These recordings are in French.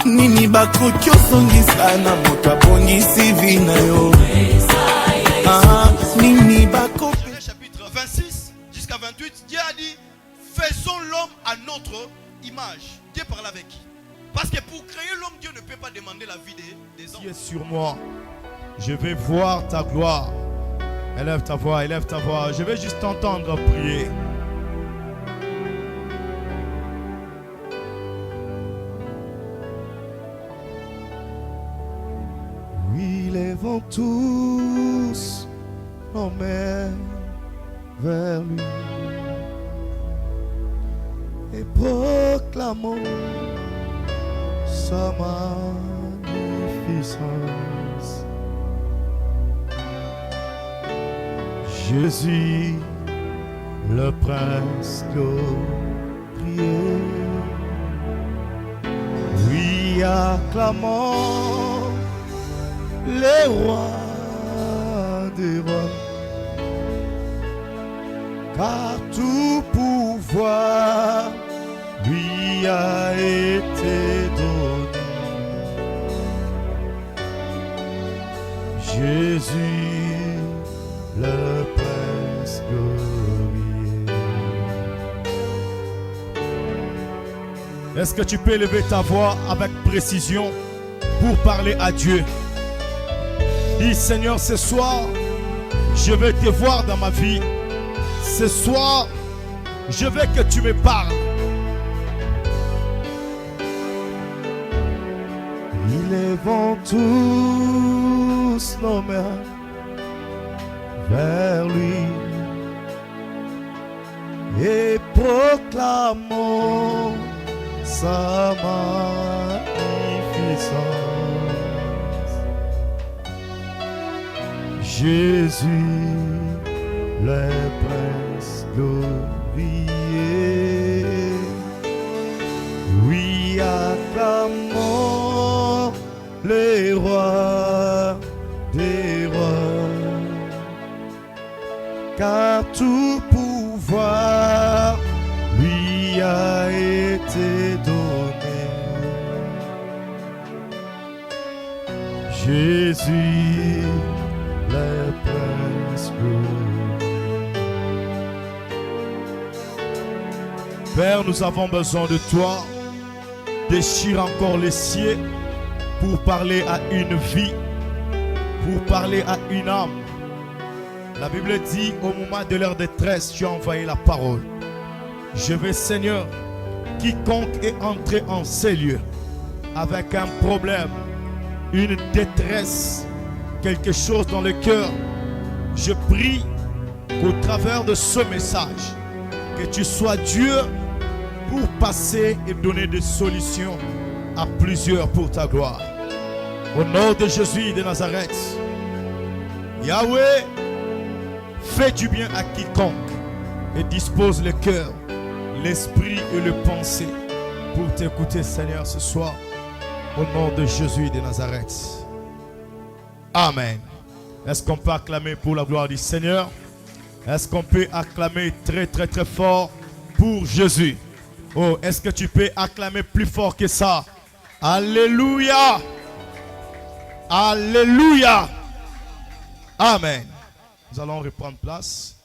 Nini bakoki osongisa na moto abongisi vi na yo. Nini bakoki. Chapitre 26 jusqu'à 28, Dieu a dit faisons l'homme à notre image. Dieu parle avec qui? Parce que pour créer l'homme, Dieu ne peut pas demander la vie des hommes. Dieu est sur moi. Je vais voir ta gloire. Élève ta voix, élève ta voix. Je vais juste t'entendre prier. Oui, lèvons tous nos mains vers lui et proclamons sa magnificence. Jésus, le prince glorieux. Oui, acclamons les rois des rois, car tout pouvoir lui a été donné. Jésus, le prince glorieux. Est-ce que tu peux élever ta voix avec précision pour parler à Dieu? Dis Seigneur, ce soir, je vais te voir dans ma vie. Ce soir, je veux que tu me parles. Élevons tous nos mains vers lui et proclamons sa magnificence. Jésus, le prince glorieux. Oui, acclamons les rois des rois, car tout pouvoir lui a été donné. Jésus, le prince glorieux. Père, nous avons besoin de toi. Déchire encore les cieux pour parler à une vie, pour parler à une âme. La Bible dit, au moment de leur détresse, tu as envoyé la parole. Je veux, Seigneur, quiconque est entré en ces lieux avec un problème, une détresse, quelque chose dans le cœur, je prie qu'au travers de ce message, que tu sois Dieu pour passer et donner des solutions à plusieurs pour ta gloire. Au nom de Jésus de Nazareth, Yahweh, fais du bien à quiconque et dispose le cœur, l'esprit et le pensée pour t'écouter, Seigneur, ce soir. Au nom de Jésus de Nazareth. Amen. Est-ce qu'on peut acclamer pour la gloire du Seigneur? Est-ce qu'on peut acclamer très très très fort pour Jésus? Oh, est-ce que tu peux acclamer plus fort que ça? Alléluia! Alléluia! Amen. Nous allons reprendre place.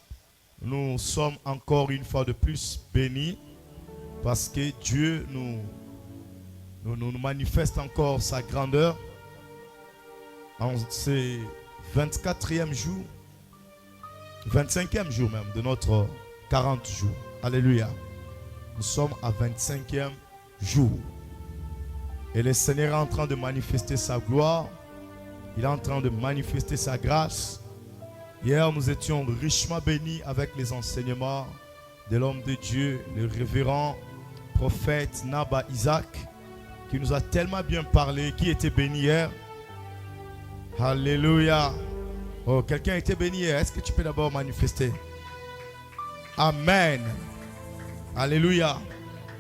Nous sommes encore une fois de plus bénis parce que Dieu nous manifeste encore sa grandeur en ces 24e jour, 25e jour même de notre 40 jours. Alléluia. Nous sommes à 25e jour. Et le Seigneur est en train de manifester sa gloire. Il est en train de manifester sa grâce. Hier, nous étions richement bénis avec les enseignements de l'homme de Dieu, le révérend prophète Naba Isaac, qui nous a tellement bien parlé, qui était béni hier. Alléluia. Oh, quelqu'un a été béni hier. Est-ce que tu peux d'abord manifester? Amen. Alléluia.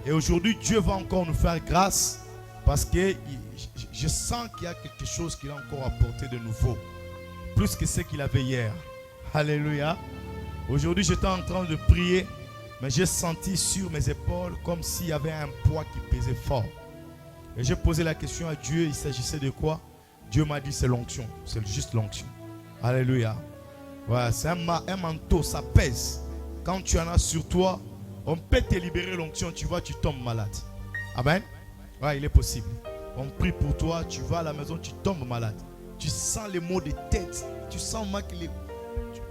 Et aujourd'hui, Dieu va encore nous faire grâce parce que je sens qu'il y a quelque chose qu'il a encore apporté de nouveau. Plus que ce qu'il avait hier. Alléluia. Aujourd'hui, j'étais en train de prier Mais j'ai senti sur mes épaules comme s'il y avait un poids qui pesait fort. Et j'ai posé la question à Dieu, il s'agissait de quoi? Dieu m'a dit c'est l'onction, c'est juste l'onction. Alléluia. Ouais, c'est un manteau, ça pèse. Quand tu en as sur toi, on peut te libérer l'onction, tu vois, tu tombes malade. Amen. Ouais, il est possible. On prie pour toi, tu vas à la maison, tu tombes malade. Tu sens les maux de tête, tu sens mal que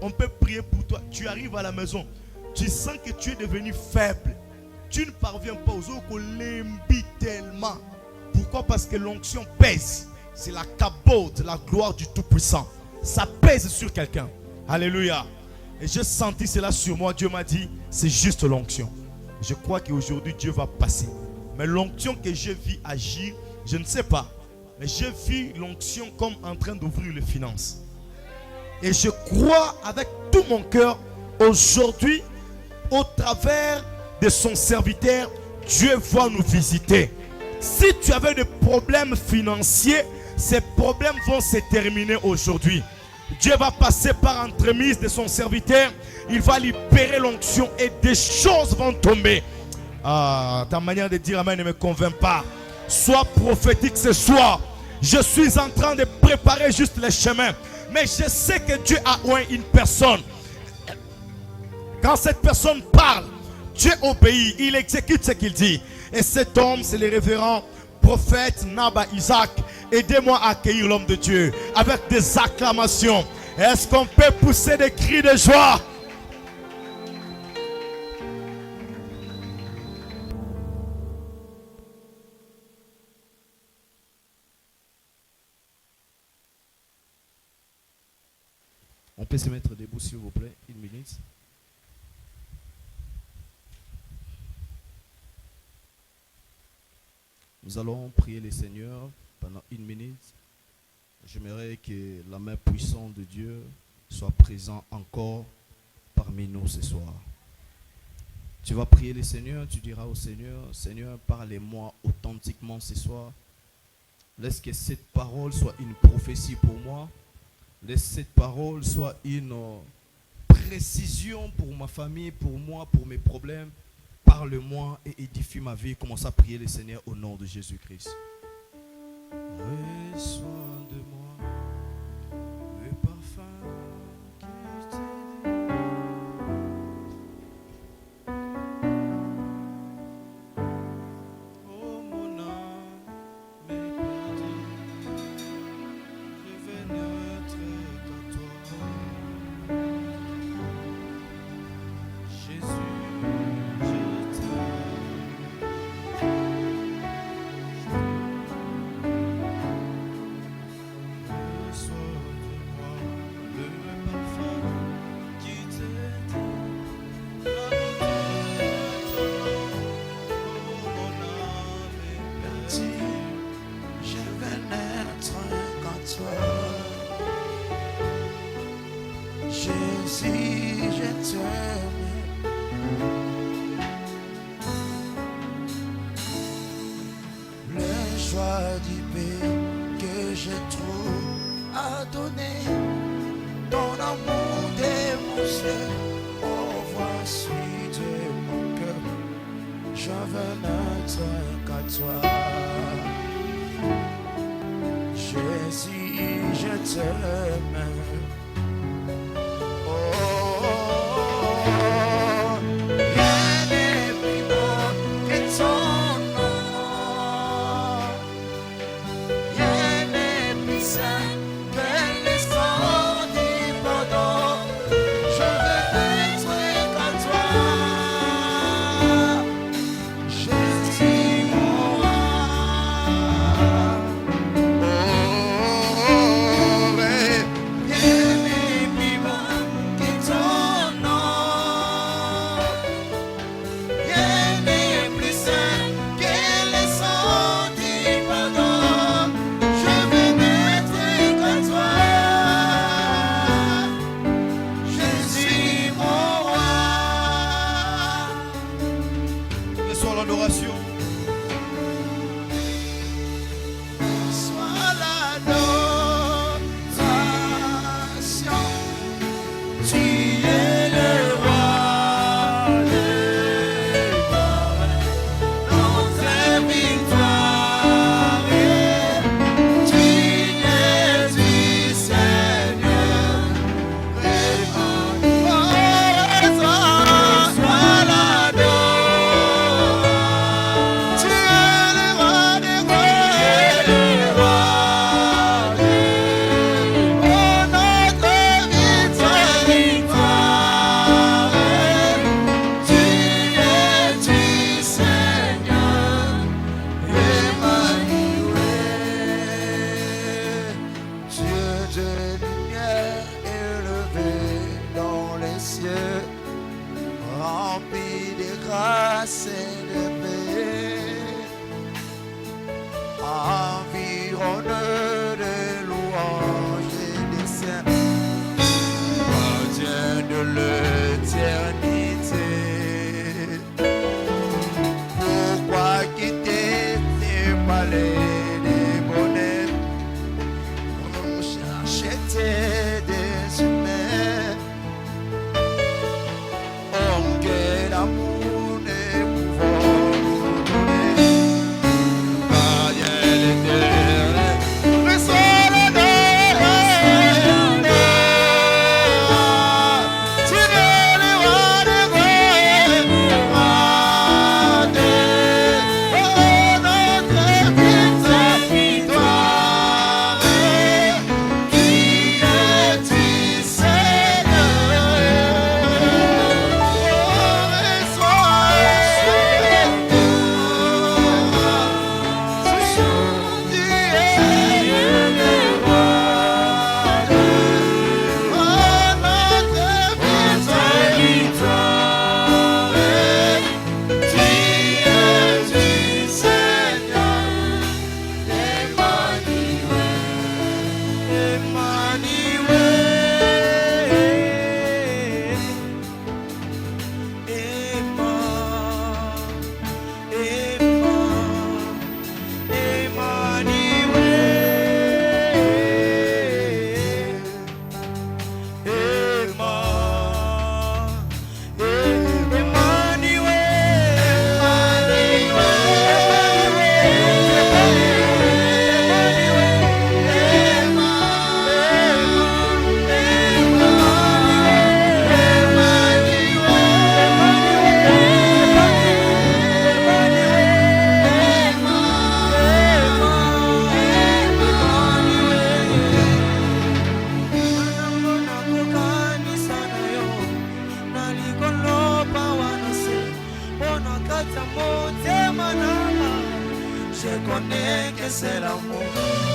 on peut prier pour toi, tu arrives à la maison, tu sens que tu es devenu faible. Tu ne parviens pas aux autres qu'on l'embie tellement. Pourquoi? Parce que l'onction pèse. C'est la cabote, la gloire du Tout-Puissant. Ça pèse sur quelqu'un. Alléluia. Et j'ai senti cela sur moi. Dieu m'a dit, c'est juste l'onction. Je crois qu'aujourd'hui, Dieu va passer. Mais l'onction que j'ai vu agir, je ne sais pas. Mais j'ai vu l'onction comme en train d'ouvrir les finances. Et je crois avec tout mon cœur, aujourd'hui, au travers de son serviteur, Dieu va nous visiter. Si tu avais des problèmes financiers, ces problèmes vont se terminer aujourd'hui. Dieu va passer par entremise de son serviteur. Il va libérer l'onction et des choses vont tomber. Ah, ta manière de dire amen ne me convainc pas. Sois prophétique ce soir. Je suis en train de préparer juste les chemins. Mais je sais que Dieu a oint une personne. Quand cette personne parle, Dieu obéit. Il exécute ce qu'il dit. Et cet homme, c'est le révérend prophète Naba Isaac. Aidez-moi à accueillir l'homme de Dieu avec des acclamations. Est-ce qu'on peut pousser des cris de joie? On peut se mettre debout s'il vous plaît, une minute. Nous allons prier le Seigneur pendant une minute. J'aimerais que la main puissante de Dieu soit présente encore parmi nous ce soir. Tu vas prier le Seigneur, tu diras au Seigneur, Seigneur, parlez-moi authentiquement ce soir. Laisse que cette parole soit une prophétie pour moi. Laisse cette parole soit une précision pour ma famille, pour moi, pour mes problèmes. Parle-moi et édifie ma vie. Commence à prier le Seigneur au nom de Jésus-Christ. Reçois de moi le parfum qui t'est oh mon âme m'est perdue. Je vais n'être qu'à toi. Jésus. Que je trouve à donner ton amour de mon ciel. Oh, voici de mon cœur, je veux n'être qu'à toi. Jésus, je t'aime. Yeah. je connais que c'est l'amour.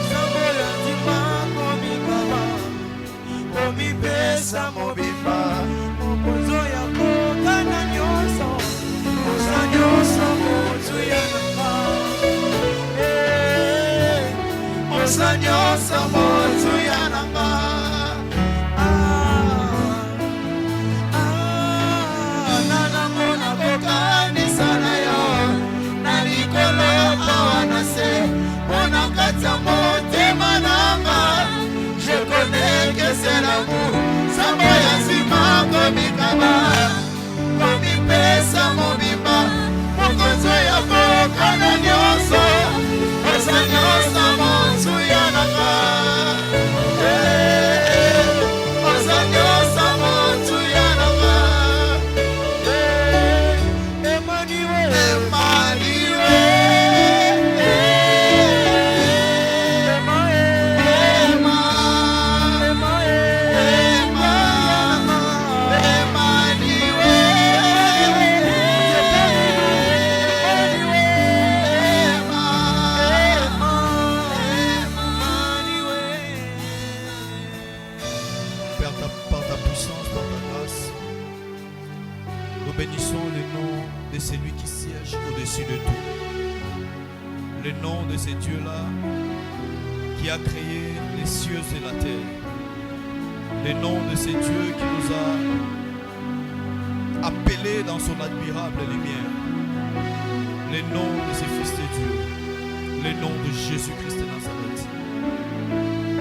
Samboya tima komi kaba, komi pesa mobimba. Mokonzo ya kokana nyoso, mosa nyoso motu ya nanga. Mosa nyoso motu ya nanga. Je connais que c'est l'amour. Samboya zima komi kaba, komi pesa mobimba. Mokonzo ya kokana nyoso, mosa nyoso motu ya nanga. Mosa nyoso motu ya nanga. Emmanuel, Par ta puissance, par ta grâce, nous bénissons le nom de celui qui siège au-dessus de tout. Le nom de ce Dieu-là qui a créé les cieux et la terre. Le nom de ce Dieu qui nous a appelés dans son admirable lumière. Le nom de ce Fils de Dieu. Le nom de Jésus-Christ de Nazareth.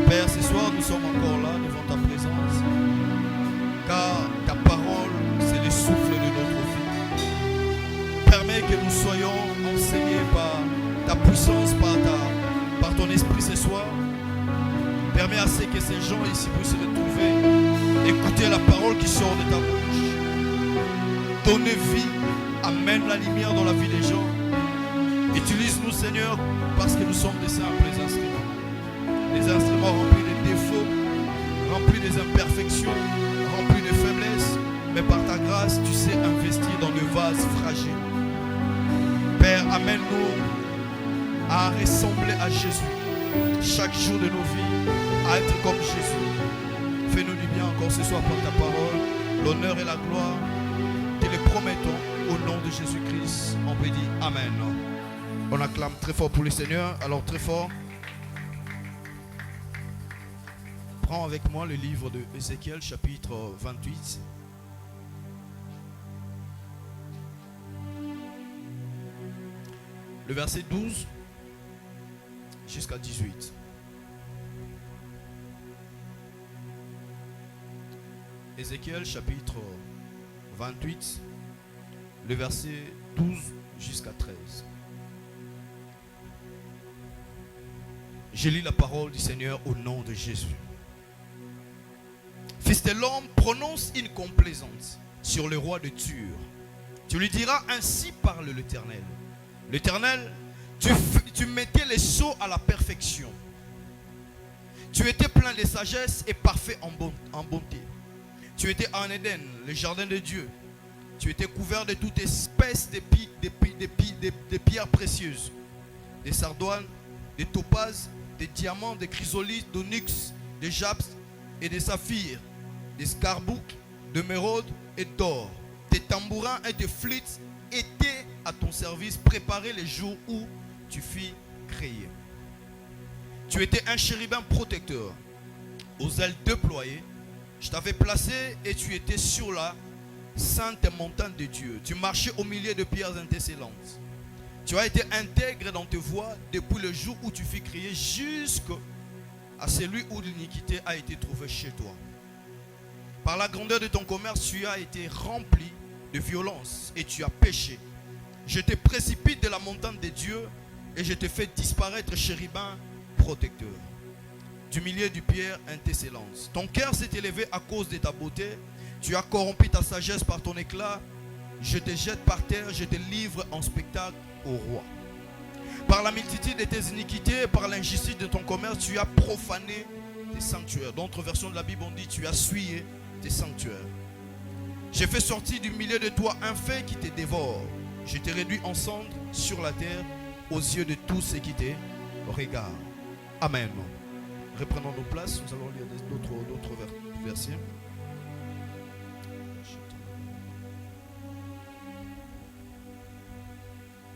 Père, ce soir, nous sommes encore là devant ta présence, car ta parole, c'est le souffle de notre vie. Permets que nous soyons enseignés par ta puissance, par ton esprit ce soir. Permets à ce que ces gens ici puissent se retrouver, écouter la parole qui sort de ta bouche. Donner vie, amène la lumière dans la vie des gens. Utilise-nous, Seigneur, parce que nous sommes des simples instruments. Des instruments remplis de défauts, remplis des imperfections, remplis de faiblesses, mais par ta grâce, tu sais investir dans le vase fragile. Père, amène-nous à ressembler à Jésus chaque jour de nos vies, à être comme Jésus. Fais-nous du bien encore ce soir par ta parole, l'honneur et la gloire. Te les promettons au nom de Jésus-Christ. On peut dire Amen. On acclame très fort pour le Seigneur. Alors très fort. Prends avec moi le livre de Ézéchiel, chapitre 28. Le verset 12 jusqu'à 18. Ézéchiel, chapitre 28, le verset 12 jusqu'à 13. Je lis la parole du Seigneur au nom de Jésus. Fils de l'homme, prononce une complaisance sur le roi de Tyr. Tu lui diras, ainsi parle l'Éternel. L'Éternel, tu mettais les sceaux à la perfection. Tu étais plein de sagesse et parfait en bonté. Tu étais en Éden, le jardin de Dieu. Tu étais couvert de toute espèce de pierres précieuses, des sardoines, des topazes, des diamants, des chrysolites, d'onyx, des jaspes et des saphirs, des scarboucles, d'émeraude et d'or. Tes tambourins et tes flûtes étaient à ton service, préparés les jours où tu fus créé. Tu étais un chérubin protecteur, aux ailes déployées. Je t'avais placé et tu étais sur la sainte montagne de Dieu. Tu marchais au milieu de pierres étincelantes. Tu as été intègre dans tes voies depuis le jour où tu fus créé jusqu'à celui où l'iniquité a été trouvée chez toi. Par la grandeur de ton commerce, tu as été rempli de violence et tu as péché. Je te précipite de la montagne de Dieu et je te fais disparaître, chérubin protecteur, du milieu du pierre étincelante. Ton cœur s'est élevé à cause de ta beauté. Tu as corrompu ta sagesse par ton éclat. Je te jette par terre, je te livre en spectacle au roi. Par la multitude de tes iniquités, par l'injustice de ton commerce, tu as profané tes sanctuaires. D'autres versions de la Bible ont dit, tu as souillé tes sanctuaires. J'ai fait sortir du milieu de toi un fait qui te dévore. Je t'ai réduit en cendres sur la terre aux yeux de tous ceux qui te regardent. Amen. Reprenons nos places, nous allons lire d'autres versets.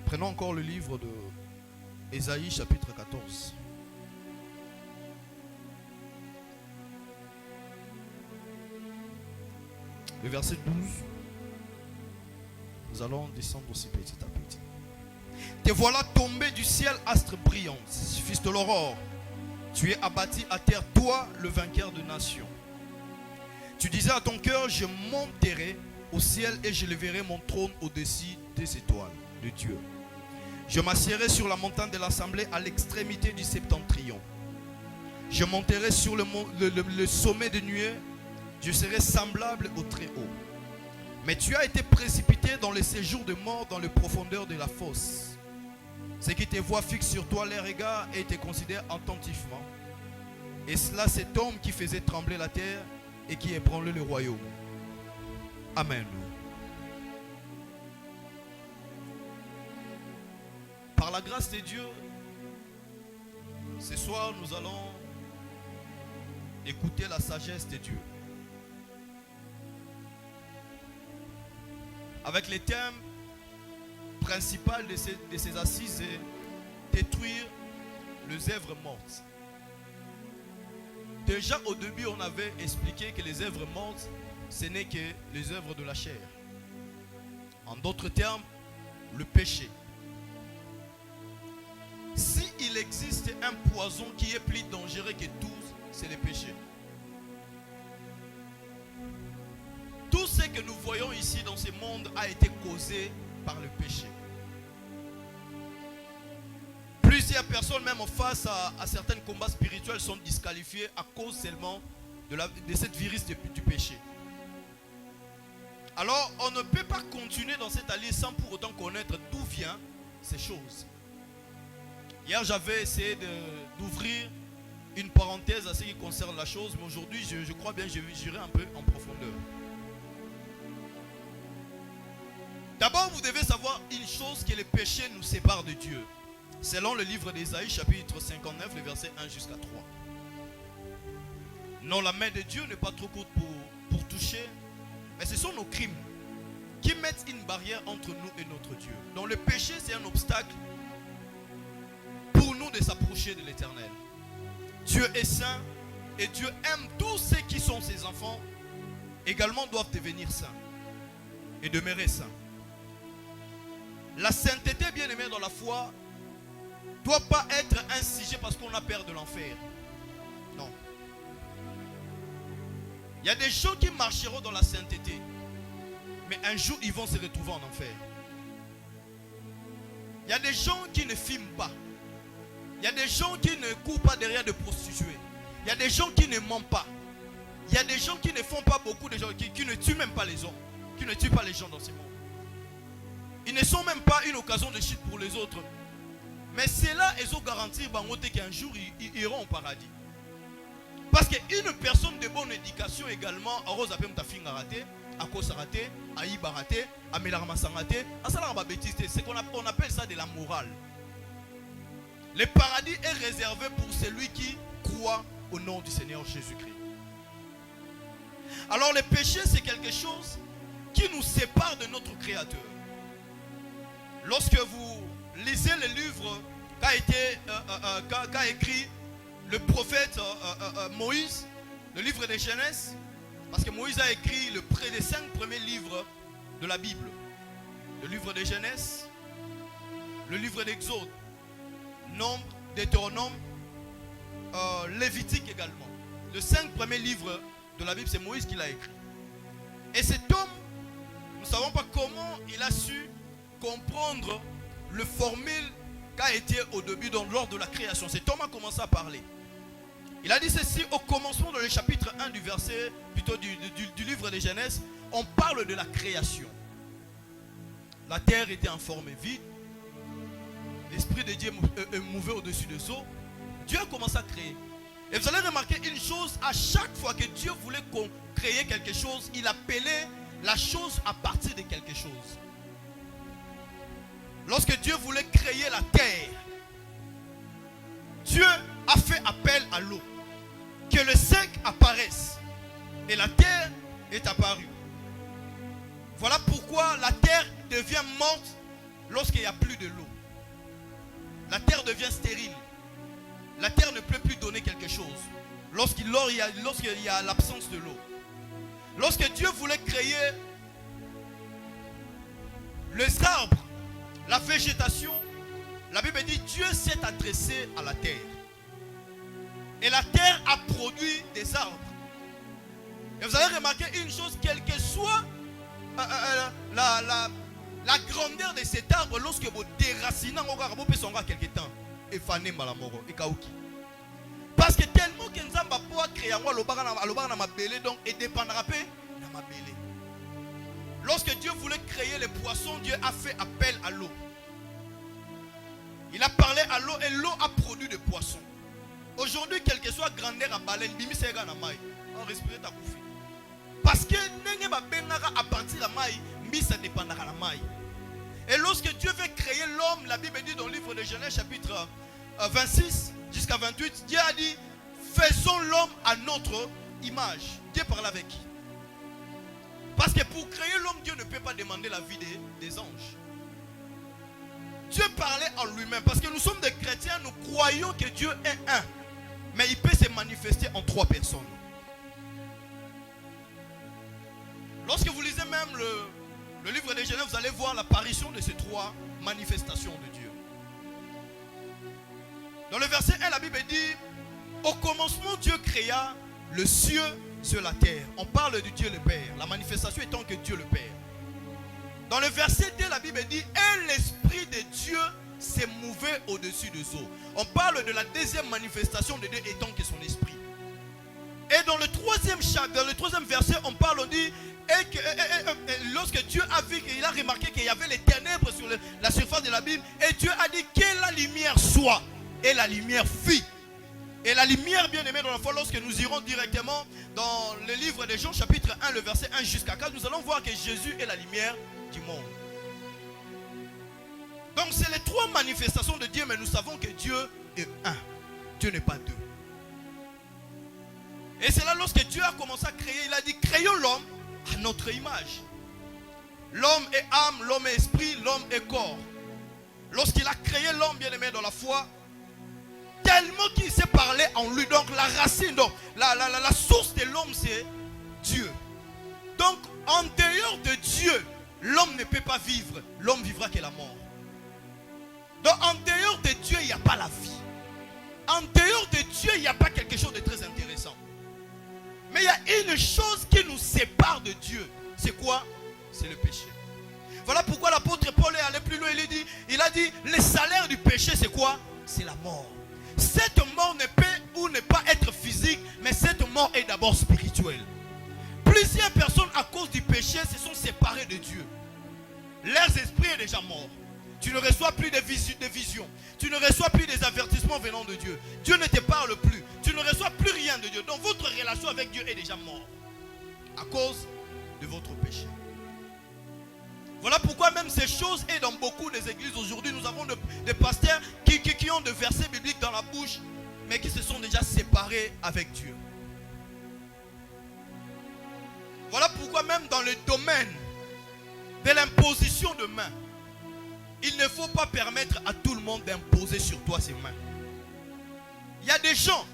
Prenons encore le livre de Ésaïe chapitre 14. Le verset 12. Nous allons descendre aussi petit à petit. Te voilà tombé du ciel, astre brillant, fils de l'aurore. Tu es abattu à terre, toi, le vainqueur de nations. Tu disais à ton cœur, je monterai au ciel et je leverai mon trône au-dessus des étoiles de Dieu. Je m'assiérai sur la montagne de l'assemblée à l'extrémité du septentrion. Je monterai sur le sommet des nuées. Je serai semblable au Très-Haut. Mais tu as été précipité dans le séjour de mort, dans les profondeurs de la fosse. Ceux qui te voient fixent sur toi les regards et te considèrent attentivement. Et cela, cet homme qui faisait trembler la terre et qui ébranlait le royaume. Amen. Par la grâce de Dieu, ce soir, nous allons écouter la sagesse de Dieu. Avec le thème principal de ces assises, c'est détruire les œuvres mortes. Déjà au début, on avait expliqué que les œuvres mortes, ce n'est que les œuvres de la chair. En d'autres termes, le péché. S'il existe un poison qui est plus dangereux que tous, c'est le péché. Tout ce que nous voyons ici dans ce monde a été causé par le péché. Plusieurs personnes, même face à certains combats spirituels, sont disqualifiées à cause seulement de cette virus du péché. Alors, on ne peut pas continuer dans cette alliance sans pour autant connaître d'où viennent ces choses. Hier, j'avais essayé d'ouvrir une parenthèse à ce qui concerne la chose, mais aujourd'hui, je crois bien que j'irai un peu en profondeur. D'abord, vous devez savoir une chose, que le péché nous sépare de Dieu. Selon le livre d'Ésaïe, chapitre 59, les versets 1 jusqu'à 3. Non, la main de Dieu n'est pas trop courte pour toucher, mais ce sont nos crimes qui mettent une barrière entre nous et notre Dieu. Donc le péché, c'est un obstacle pour nous de s'approcher de l'Éternel. Dieu est saint et Dieu aime tous ceux qui sont ses enfants, également doivent devenir saints et demeurer saints. La sainteté, bien aimée dans la foi, ne doit pas être un sujet parce qu'on a peur de l'enfer. Non. Il y a des gens qui marcheront dans la sainteté, mais un jour ils vont se retrouver en enfer. Il y a des gens qui ne fument pas. Il y a des gens qui ne courent pas derrière de prostituées. Il y a des gens qui ne mentent pas. Il y a des gens qui ne font pas beaucoup de gens, qui ne tuent même pas les hommes, qui ne tuent pas les gens dans ce monde. Ils ne sont même pas une occasion de chute pour les autres. Mais c'est là qu'ils ont garanti qu'un jour ils iront au paradis. Parce qu'une personne de bonne éducation également, c'est qu'on appelle ça de la morale. Le paradis est réservé pour celui qui croit au nom du Seigneur Jésus-Christ. Alors le péché, c'est quelque chose qui nous sépare de notre Créateur. Lorsque vous lisez le livre qu'a écrit le prophète Moïse, le livre de Genèse, parce que Moïse a écrit les 5 premiers livres de la Bible. Le livre de Genèse, le livre d'Exode, Nombre, Deutéronome, Lévitique également. Les 5 premiers livres de la Bible, c'est Moïse qui l'a écrit. Et cet homme, nous ne savons pas comment il a su comprendre le formule qu'a été au début, lors de la création. Cet homme a commencé à parler. Il a dit ceci au commencement dans le chapitre 1 du verset, plutôt du livre de Genèse. On parle de la création. La terre était en forme vide. L'Esprit de Dieu mouvait au-dessus des eaux. Dieu a commencé à créer. Et vous allez remarquer une chose, à chaque fois que Dieu voulait créer quelque chose, il appelait la chose à partir de quelque chose. Lorsque Dieu voulait créer la terre, et la terre est apparue. Voilà pourquoi la terre devient morte lorsqu'il n'y a plus de l'eau. La terre devient stérile. La terre ne peut plus donner quelque chose lorsqu'il y a l'absence de l'eau. Lorsque Dieu voulait créer les arbres, la végétation, la Bible dit Dieu s'est adressé à la terre. Et la terre a produit des arbres. Et vous avez remarqué une chose, quelle que soit la grandeur de cet arbre, lorsque vous déracinez quelque temps, et fané malamoro et kaouki. Parce que tellement que nous avons pouvoir créer un donc et dépendra de ma belé. Lorsque Dieu voulait créer les poissons, Dieu a fait appel à l'eau. Il a parlé à l'eau et l'eau a produit des poissons. Aujourd'hui, quelle que soit grandeur à baleine, bimi c'est gana mai, on respire ta koufi. Parce que n'engé ba benara à partir de la maille, mi ça dépendra de la maille. Et lorsque Dieu veut créer l'homme, la Bible dit dans le livre de Genèse chapitre 26 jusqu'à 28, Dieu a dit, faisons l'homme à notre image. Dieu parle avec qui? Parce que pour créer l'homme, Dieu ne peut pas demander la vie des anges. Dieu parlait en lui-même. Parce que nous sommes des chrétiens, nous croyons que Dieu est un. Mais il peut se manifester en 3 personnes. Lorsque vous lisez même le livre de Genèse, vous allez voir l'apparition de ces 3 manifestations de Dieu. Dans le verset 1, la Bible dit, au commencement, Dieu créa le ciel sur la terre. On parle de Dieu le Père. La manifestation étant que Dieu le Père. Dans le verset 2, la Bible dit, et l'Esprit de Dieu s'est mouvé au-dessus des eaux. On parle de la deuxième manifestation de Dieu étant que son Esprit. Et dans le troisième verset, on parle, on dit, et lorsque Dieu a vu, il a remarqué qu'il y avait les ténèbres sur la surface de la Bible, et Dieu a dit que la lumière soit. Et la lumière fit. Et la lumière, bien aimée dans la foi, lorsque nous irons directement dans le livre de Jean, chapitre 1, le verset 1 jusqu'à 4, nous allons voir que Jésus est la lumière du monde. Donc c'est les 3 manifestations de Dieu, mais nous savons que Dieu est un. Dieu n'est pas 2. Et c'est là lorsque Dieu a commencé à créer, il a dit, créons l'homme à notre image. L'homme est âme, l'homme est esprit, l'homme est corps. Lorsqu'il a créé l'homme, bien aimé dans la foi, tellement qu'il s'est parlé en lui. Donc la racine, donc la source de l'homme, c'est Dieu. Donc en dehors de Dieu, l'homme ne peut pas vivre. L'homme vivra que la mort. Donc en dehors de Dieu, il n'y a pas la vie. En dehors de Dieu, il n'y a pas quelque chose de très intéressant. Mais il y a une chose qui nous sépare de Dieu. C'est quoi? C'est le péché. Voilà pourquoi l'apôtre Paul est allé plus loin. Il a dit, le salaire du péché, c'est quoi? C'est la mort. Cette mort ne peut ou ne pas être physique, mais cette mort est d'abord spirituelle. Plusieurs personnes à cause du péché se sont séparées de Dieu. Leur esprit est déjà mort. Tu ne reçois plus de visions. Tu ne reçois plus des avertissements venant de Dieu. Dieu ne te parle plus. Tu ne reçois plus rien de Dieu. Donc votre relation avec Dieu est déjà morte à cause de votre péché. Voilà pourquoi même ces choses et dans beaucoup des églises aujourd'hui, nous avons des pasteurs qui ont des versets bibliques dans la bouche, mais qui se sont déjà séparés avec Dieu. Voilà pourquoi même dans le domaine de l'imposition de mains, il ne faut pas permettre à tout le monde d'imposer sur toi ses mains. Il y a des gens,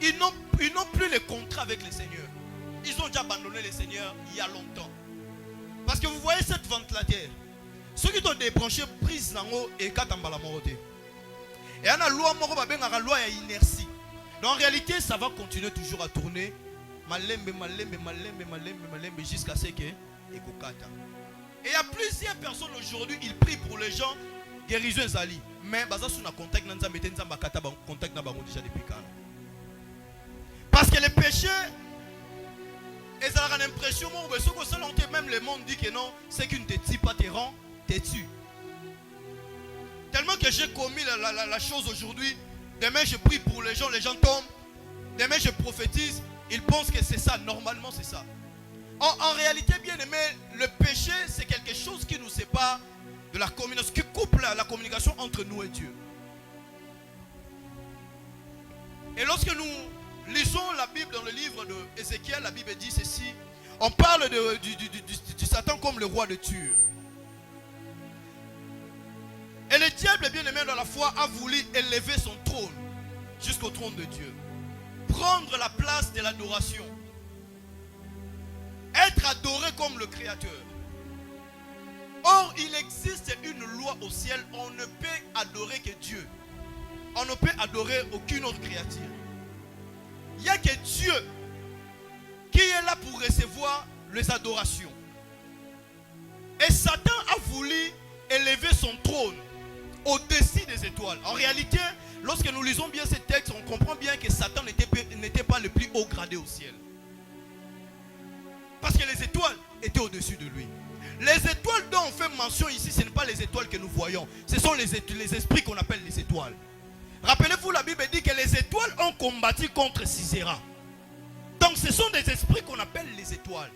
ils n'ont plus le contrat avec le Seigneur. Ils ont déjà abandonné le Seigneur il y a longtemps. Parce que vous voyez cette ventilateur. Ceux qui ont débranché prise nango et katambala moroté. Et on a loi moro ba benga loi ya inertie. Donc en réalité, ça va continuer toujours à tourner malembe jusqu'à ce que ekokata. Et il y a plusieurs personnes aujourd'hui, ils prient pour les gens guérison zali, mais baza sous na contact na nzambe nzamba kata ba contact na bango déjà depuis quand. Parce que le péché, et ça a l'impression, même le monde dit que non, c'est qu'une te tue pas te rend, te tue. Tellement que j'ai commis la chose aujourd'hui, demain je prie pour les gens tombent, demain je prophétise, ils pensent que c'est ça, normalement c'est ça. En réalité, bien aimé, le péché c'est quelque chose qui nous sépare de la communication, qui coupe la communication entre nous et Dieu. Et lorsque lisons la Bible dans le livre de Ézéchiel. La Bible dit ceci. On parle du Satan comme le roi de Tyr. Et le diable, bien aimé dans la foi, a voulu élever son trône jusqu'au trône de Dieu. Prendre la place de l'adoration. Être adoré comme le Créateur. Or, il existe une loi au ciel. On ne peut adorer que Dieu. On ne peut adorer aucune autre créature. Il n'y a que Dieu qui est là pour recevoir les adorations. Et Satan a voulu élever son trône au-dessus des étoiles. En réalité, lorsque nous lisons bien ces textes, on comprend bien que Satan n'était pas le plus haut gradé au ciel. Parce que les étoiles étaient au-dessus de lui. Les étoiles dont on fait mention ici, ce n'est pas les étoiles que nous voyons. Ce sont les esprits qu'on appelle les étoiles. Rappelez-vous, la Bible dit que les étoiles ont combattu contre Sisera. Donc ce sont des esprits qu'on appelle les étoiles.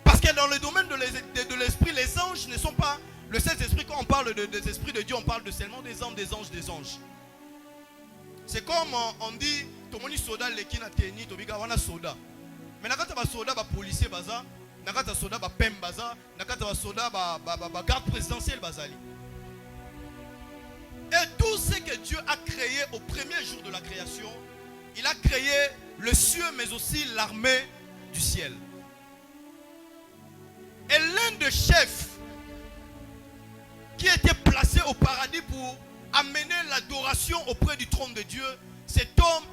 Parce que dans le domaine de l'esprit, les anges ne sont pas le seul esprit. Quand on parle des esprits de Dieu, on parle seulement des anges, des anges, des anges. C'est comme on dit, tomoni soda lekina teni, tobiga wana soda. Mais nakata ba soda ba policier baza, nakata soda ba pem baza, nakata ba soda ba garde présidentiel bazali. Et tout ce que Dieu a créé au premier jour de la création, il a créé le ciel mais aussi l'armée du ciel. Et l'un des chefs qui était placé au paradis pour amener l'adoration auprès du trône de Dieu, cet homme,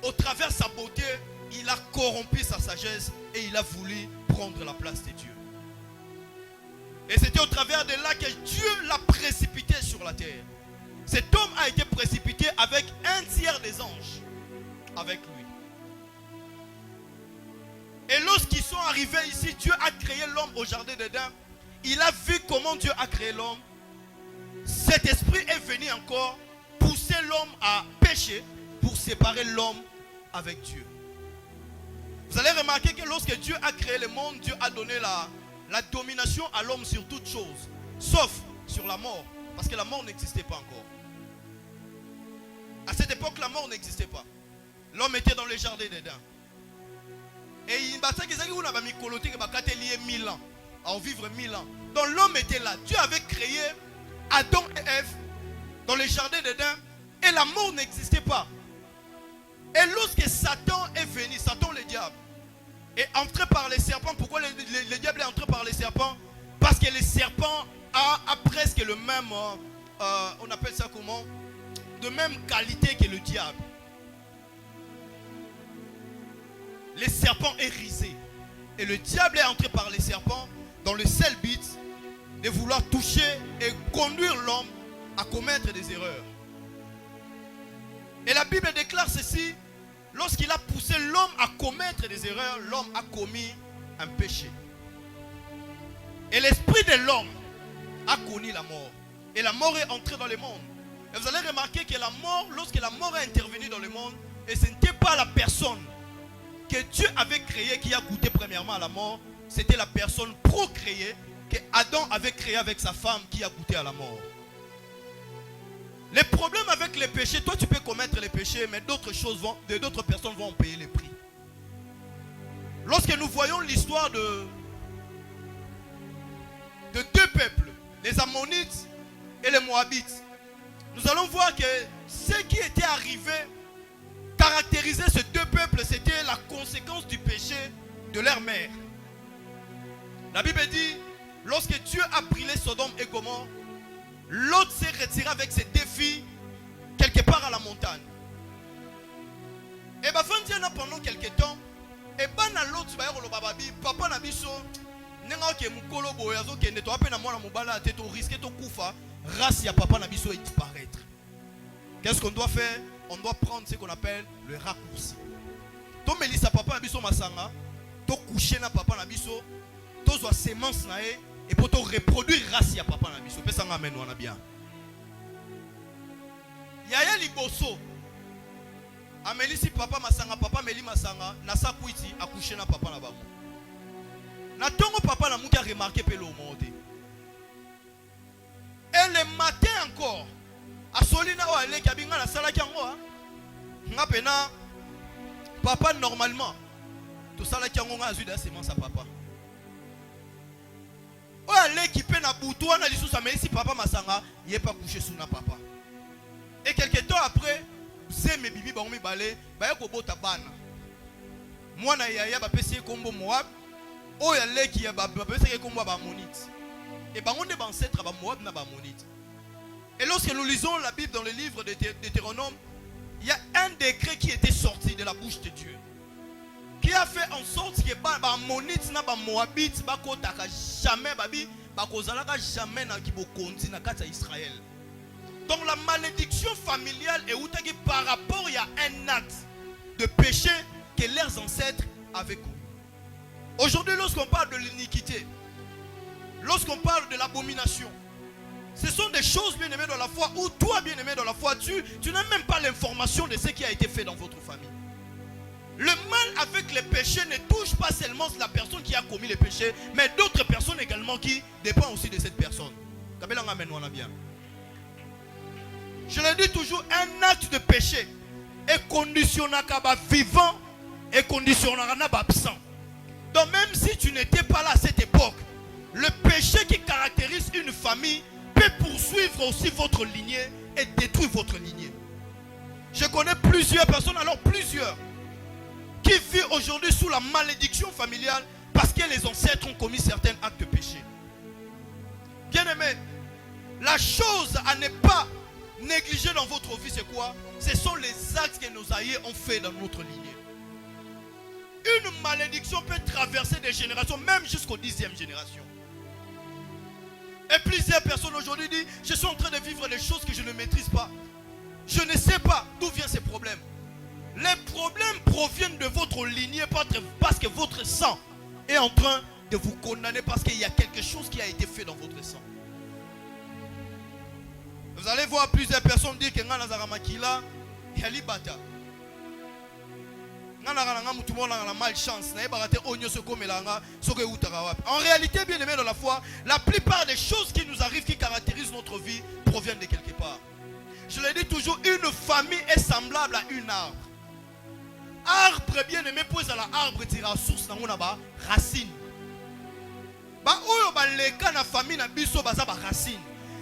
au travers de sa beauté, il a corrompu sa sagesse et il a voulu prendre la place de Dieu. Et c'était au travers de là que Dieu l'a précipité sur la terre. Cet homme a été précipité avec un tiers des anges avec lui. Et lorsqu'ils sont arrivés ici, Dieu a créé l'homme au jardin d'Éden. Il a vu comment Dieu a créé l'homme. Cet esprit est venu encore pousser l'homme à pécher pour séparer l'homme avec Dieu. Vous allez remarquer que lorsque Dieu a créé le monde, Dieu a donné la domination à l'homme sur toutes choses, sauf sur la mort, parce que la mort n'existait pas encore. À cette époque, la mort n'existait pas. L'homme était dans le jardin d'Éden. Et il m'a dit que 1000 ans, à en vivre 1000 ans. Donc l'homme était là. Dieu avait créé Adam et Ève dans le jardin d'Éden et la mort n'existait pas. Et lorsque Satan est venu, Satan le diable, est entré par les serpents. Pourquoi le diable est entré par les serpents? Parce que le serpent a presque le même, on appelle ça comment? De même qualité que le diable. Le serpent est risé. Et le diable est entré par les serpents dans le seul but de vouloir toucher et conduire l'homme à commettre des erreurs. Et la Bible déclare ceci: lorsqu'il a poussé l'homme à commettre des erreurs, l'homme a commis un péché. Et l'esprit de l'homme a connu la mort. Et la mort est entrée dans le monde. Et vous allez remarquer que la mort, lorsque la mort est intervenue dans le monde, et ce n'était pas la personne que Dieu avait créée qui a goûté premièrement à la mort, c'était la personne procréée que Adam avait créée avec sa femme qui a goûté à la mort. Les problèmes avec les péchés, toi tu peux commettre les péchés, mais d'autres personnes vont en payer les prix. Lorsque nous voyons l'histoire de deux peuples, les Ammonites et les Moabites, nous allons voir que ce qui était arrivé caractérisait ces deux peuples, c'était la conséquence du péché de leur mère. La Bible dit, lorsque Dieu a brûlé Sodome et Gomorrhe, l'autre s'est retiré avec ses deux filles quelque part à la montagne. Et pendant quelques temps, et l'autre papa na biso nenga ke mukolo boya zo kende to apena mwana mobala te to risquer to kufa, race ya papa na biso et disparaître. Qu'est-ce qu'on doit faire? On doit prendre ce qu'on appelle le raccourci. To melisa papa na biso masanga, to coucher na papa na biso, to zo semence na e et pour te reproduire race ya papa na biso. Pesa nga amen wana bien. Yaya liboso amelisi papa masanga, papa meli masanga na sakuiti accoucher na papa na bango. Na tongo papa na muki a remarqué pe le monde. Et le matin encore, a solina wa le kabinga na sala kyango nga pena Papa, normalement, tout ça là qui a un sémence à papa. Oh, allez qui peine à bouton, on a dit ça, mais si papa Masanga, il n'est pas couché sous na papa. Et quelques temps après, c'est mes bibi, bah on me balé, bah y'a kobo tabana. Moi na yaya, bah pessier combo Moab. Oh, allez qui a bah pessier combo bah monite. Et bah on est ancêtre bah Moab na bah monite. Et lorsque nous lisons la Bible dans le livre de Deutéronome, il y a un décret qui était sorti de la bouche de Dieu, qui a fait en sorte que les Monites et les Moabites ne jamais dans Israël. Donc la malédiction familiale est par rapport à un acte de péché que leurs ancêtres avaient commis. Aujourd'hui, lorsqu'on parle de l'iniquité, lorsqu'on parle de l'abomination, ce sont des choses, bien aimées dans la foi, où toi, bien aimé dans la foi, tu n'as même pas l'information de ce qui a été fait dans votre famille. Le mal avec les péchés ne touche pas seulement la personne qui a commis les péchés, mais d'autres personnes également qui dépendent aussi de cette personne. Je le dis toujours, un acte de péché est conditionné à vivant et conditionné à absent. Donc même si tu n'étais pas là à cette époque, le péché qui caractérise une famille peut poursuivre aussi votre lignée et détruire votre lignée. Je connais plusieurs personnes, alors plusieurs, qui vivent aujourd'hui sous la malédiction familiale parce que les ancêtres ont commis certains actes de péché. Bien aimé, la chose à ne pas négliger dans votre vie, c'est quoi? Ce sont les actes que nos aïeux ont fait dans notre lignée. Une malédiction peut traverser des générations, même jusqu'aux 10e génération. Et plusieurs personnes aujourd'hui disent, je suis en train de vivre des choses que je ne maîtrise pas. Je ne sais pas d'où viennent ces problèmes. Les problèmes proviennent de votre lignée parce que votre sang est en train de vous condamner parce qu'il y a quelque chose qui a été fait dans votre sang. Vous allez voir plusieurs personnes dire que Ngana Yalibata. En réalité, bien aimé dans la foi, la plupart des choses qui nous arrivent, qui caractérisent notre vie, proviennent de quelque part. Je le dis toujours, une famille est semblable à une arbre. Arbre bien aimé, puis à l'arbre tira source dans une racine.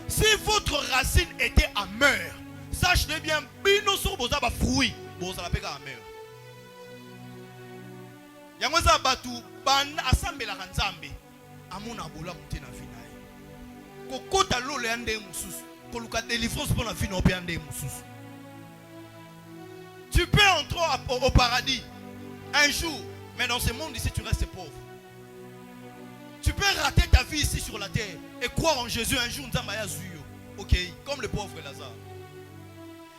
Si votre racine était amère, sachez bien, bino sur vos fruits, vous allez péter amère. Yangoza batu ban assemble la nzambe amona bola mutena vinaye kokota lolo yande mususu koluka délivrance pour la vie no yande mususu. Tu peux entrer au paradis un jour, mais dans ce monde ici tu restes pauvre. Tu peux rater ta vie ici sur la terre et croire en Jésus un jour nzamba zuyo. OK, comme le pauvre Lazare.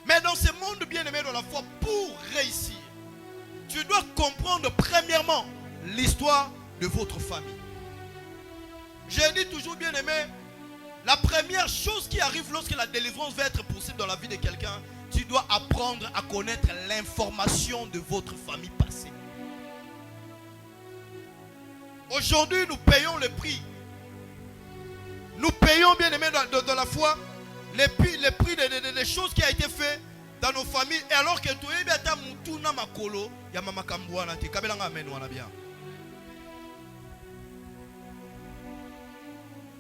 Mais dans ce monde bien aimé dans la foi, pour réussir, tu dois comprendre premièrement l'histoire de votre famille. Je dis toujours bien aimé, la première chose qui arrive lorsque la délivrance va être possible dans la vie de quelqu'un, tu dois apprendre à connaître l'information de votre famille passée. Aujourd'hui, nous payons le prix. Nous payons bien aimé dans la foi les prix des choses qui ont été faites dans nos familles. Et alors que tu es bien ta mutuna makolo, ya mama kambuana te kabelanga amen wana bien.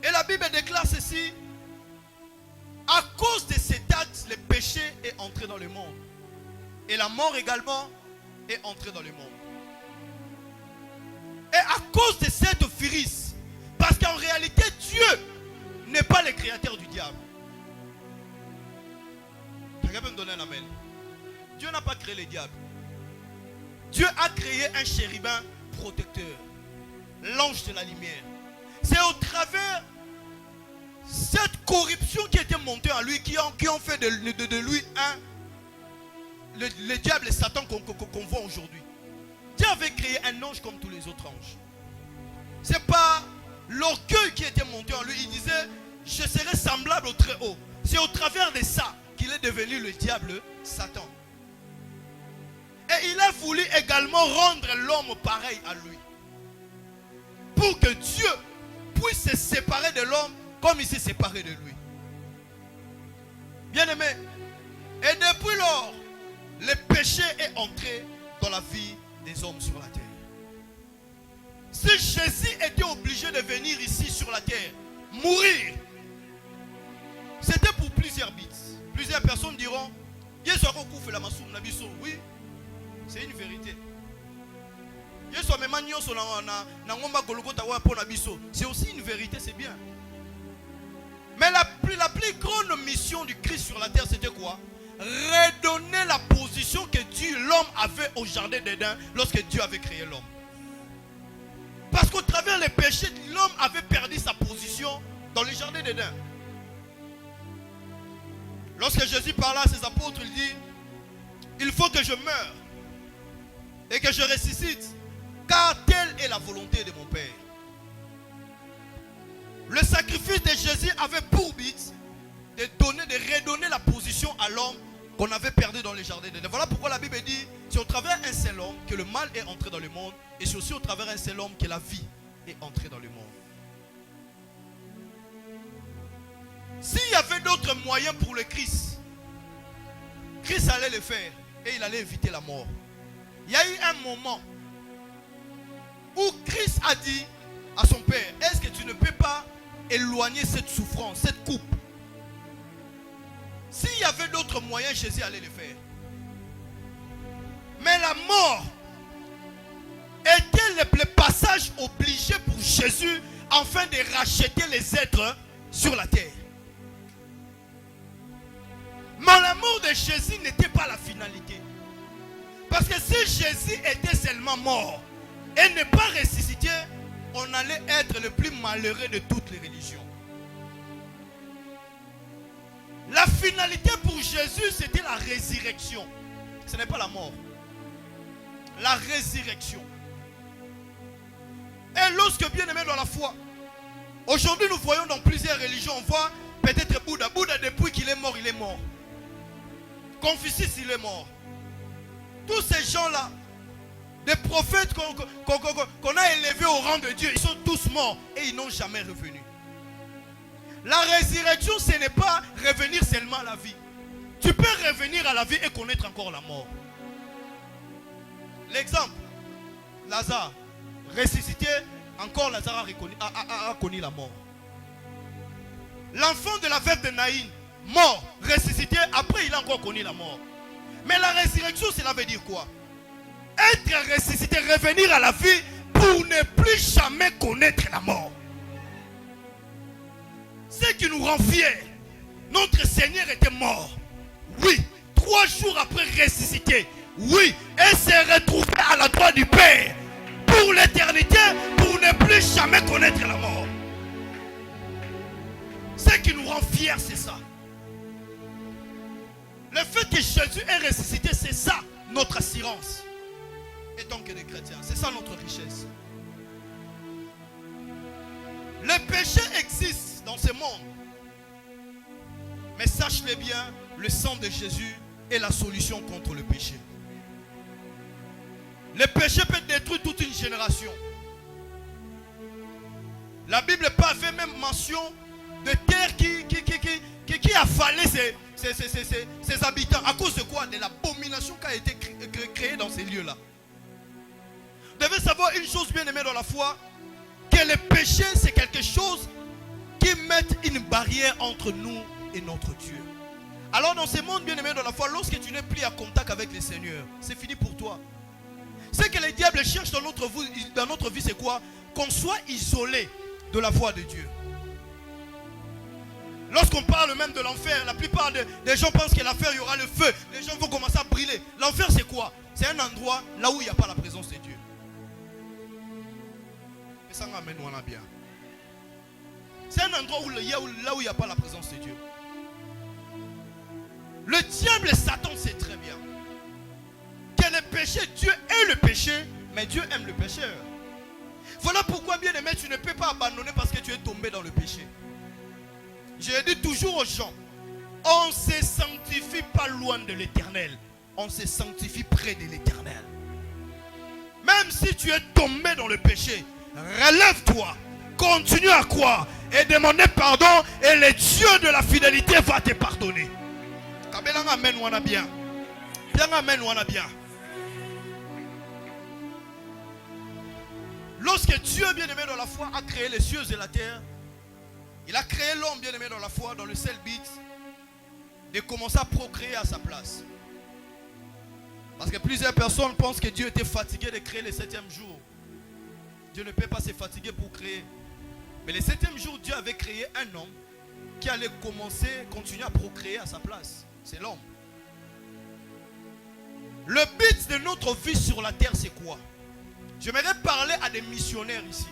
Et la Bible déclare ceci: à cause de cet acte, le péché est entré dans le monde. Et la mort également est entrée dans le monde. Et à cause de cette virus, parce qu'en réalité, Dieu n'est pas le créateur du diable. Quelqu'un peut me donner un amen? Dieu n'a pas créé le diable. Dieu a créé un chérubin protecteur, l'ange de la lumière. C'est au travers cette corruption qui était montée en lui, qui ont fait de lui le diable et Satan qu'on voit aujourd'hui. Dieu avait créé un ange comme tous les autres anges. Ce n'est pas l'orgueil qui était monté en lui. Il disait, je serai semblable au très haut. C'est au travers de ça qu'il est devenu le diable, Satan. Et il a voulu également rendre l'homme pareil à lui. Pour que Dieu puisse se séparer de l'homme comme il s'est séparé de lui. Bien aimé, et depuis lors, le péché est entré dans la vie des hommes sur la terre. Si Jésus était obligé de venir ici sur la terre, mourir, c'était pour plusieurs buts. Plusieurs personnes diront, oui, c'est une vérité. C'est aussi une vérité, c'est bien. Mais la plus grande mission du Christ sur la terre, c'était quoi? Redonner la position que l'homme avait au jardin d'Éden lorsque Dieu avait créé l'homme. Parce qu'au travers des péchés, l'homme avait perdu sa position dans le jardin d'Éden. Lorsque Jésus parla à ses apôtres, il dit, il faut que je meure et que je ressuscite, car telle est la volonté de mon Père. Le sacrifice de Jésus avait pour but de redonner la position à l'homme qu'on avait perdu dans le jardin d'Éden. Voilà pourquoi la Bible dit, c'est au travers d'un seul homme que le mal est entré dans le monde, et c'est aussi au travers d'un seul homme que la vie est entrée dans le monde. S'il y avait d'autres moyens pour le Christ, Christ allait le faire et il allait éviter la mort. Il y a eu un moment où Christ a dit à son Père, est-ce que tu ne peux pas éloigner cette souffrance, cette coupe? S'il y avait d'autres moyens, Jésus allait le faire. Mais la mort était le passage obligé pour Jésus afin de racheter les êtres sur la terre. Mais la mort de Jésus n'était pas la finalité. Parce que si Jésus était seulement mort et n'est pas ressuscité, on allait être le plus malheureux de toutes les religions. La finalité pour Jésus, c'était la résurrection. Ce n'est pas la mort. La résurrection. Et lorsque, bien aimé dans la foi, aujourd'hui nous voyons dans plusieurs religions, on voit peut-être Bouddha. Bouddha, depuis qu'il est mort, il est mort. Confucius, il est mort. Tous ces gens-là, des prophètes qu'on a élevés au rang de Dieu, ils sont tous morts et ils n'ont jamais revenu. La résurrection, ce n'est pas revenir seulement à la vie. Tu peux revenir à la vie et connaître encore la mort. L'exemple, Lazare, ressuscité, encore Lazare a connu la mort. L'enfant de la veuve de Naïn, mort, ressuscité, après il a encore connu la mort. Mais la résurrection, cela veut dire quoi? Être ressuscité, revenir à la vie pour ne plus jamais connaître la mort. Ce qui nous rend fiers, notre Seigneur était mort. Oui, 3 jours après ressuscité. Oui, et s'est retrouvé à la droite du Père pour l'éternité, pour ne plus jamais connaître la mort. Ce qui nous rend fiers, c'est ça. Le fait que Jésus est ressuscité, c'est ça notre assurance. Et tant que des chrétiens, c'est ça notre richesse. Le péché existe dans ce monde. Mais sache-le bien, le sang de Jésus est la solution contre le péché. Le péché peut détruire toute une génération. La Bible fait même mention de terre qui a fallu ses habitants. À cause de quoi? De l'abomination qui a été créée dans ces lieux-là. Vous devez savoir une chose, bien aimée dans la foi, que le péché, c'est quelque chose qui met une barrière entre nous et notre Dieu. Alors dans ce monde, bien aimé dans la foi, lorsque tu n'es plus en contact avec le Seigneur, c'est fini pour toi. Ce que le diable cherche dans notre vie, c'est quoi? Qu'on soit isolé de la voix de Dieu. Lorsqu'on parle même de l'enfer, la plupart des gens pensent que l'enfer, il y aura le feu. Les gens vont commencer à brûler. L'enfer, c'est quoi? C'est un endroit là où il n'y a pas la présence de Dieu. Et ça m'amène bien. C'est un endroit là où il n'y a pas la présence de Dieu. Le diable et Satan sait très bien que le péché, Dieu est le péché, mais Dieu aime le pécheur. Voilà pourquoi, bien aimé, tu ne peux pas abandonner parce que tu es tombé dans le péché. Je dis toujours aux gens, on ne se sanctifie pas loin de l'Éternel, on se sanctifie près de l'Éternel. Même si tu es tombé dans le péché, relève-toi, continue à croire et demander pardon, et le Dieu de la fidélité va te pardonner. Amen, bien. Bien, amen, bien. Lorsque Dieu, bien-aimé dans la foi, a créé les cieux et la terre, il a créé l'homme, bien-aimé dans la foi, dans le seul but de commencer à procréer à sa place. Parce que plusieurs personnes pensent que Dieu était fatigué de créer le 7e jour. Dieu ne peut pas se fatiguer pour créer. Mais le 7e jour, Dieu avait créé un homme qui allait continuer à procréer à sa place. C'est l'homme. Le but de notre vie sur la terre, c'est quoi? J'aimerais parler à des missionnaires ici.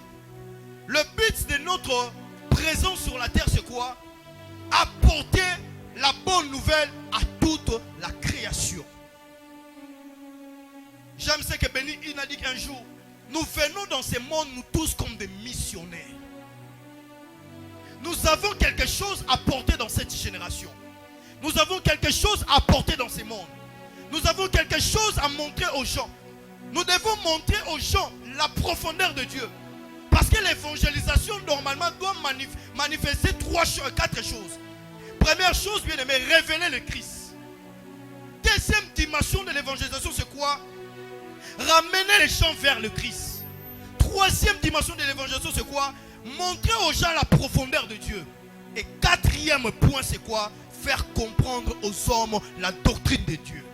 Le but de notre présence sur la terre, c'est quoi? Apporter la bonne nouvelle à toute la création. J'aime ce que Béni Hinn a dit qu'un jour, nous venons dans ce monde, nous tous comme des missionnaires. Nous avons quelque chose à porter dans cette génération. Nous avons quelque chose à apporter dans ce monde. Nous avons quelque chose à montrer aux gens. Nous devons montrer aux gens la profondeur de Dieu. Parce que l'évangélisation, normalement, doit manifester 4 choses. Première chose, bien aimé, révéler le Christ. Deuxième dimension de l'évangélisation, c'est quoi? Ramener les gens vers le Christ. Troisième dimension de l'évangélisation, c'est quoi? Montrer aux gens la profondeur de Dieu. Et quatrième point, c'est quoi? Faire comprendre aux hommes la doctrine de Dieu.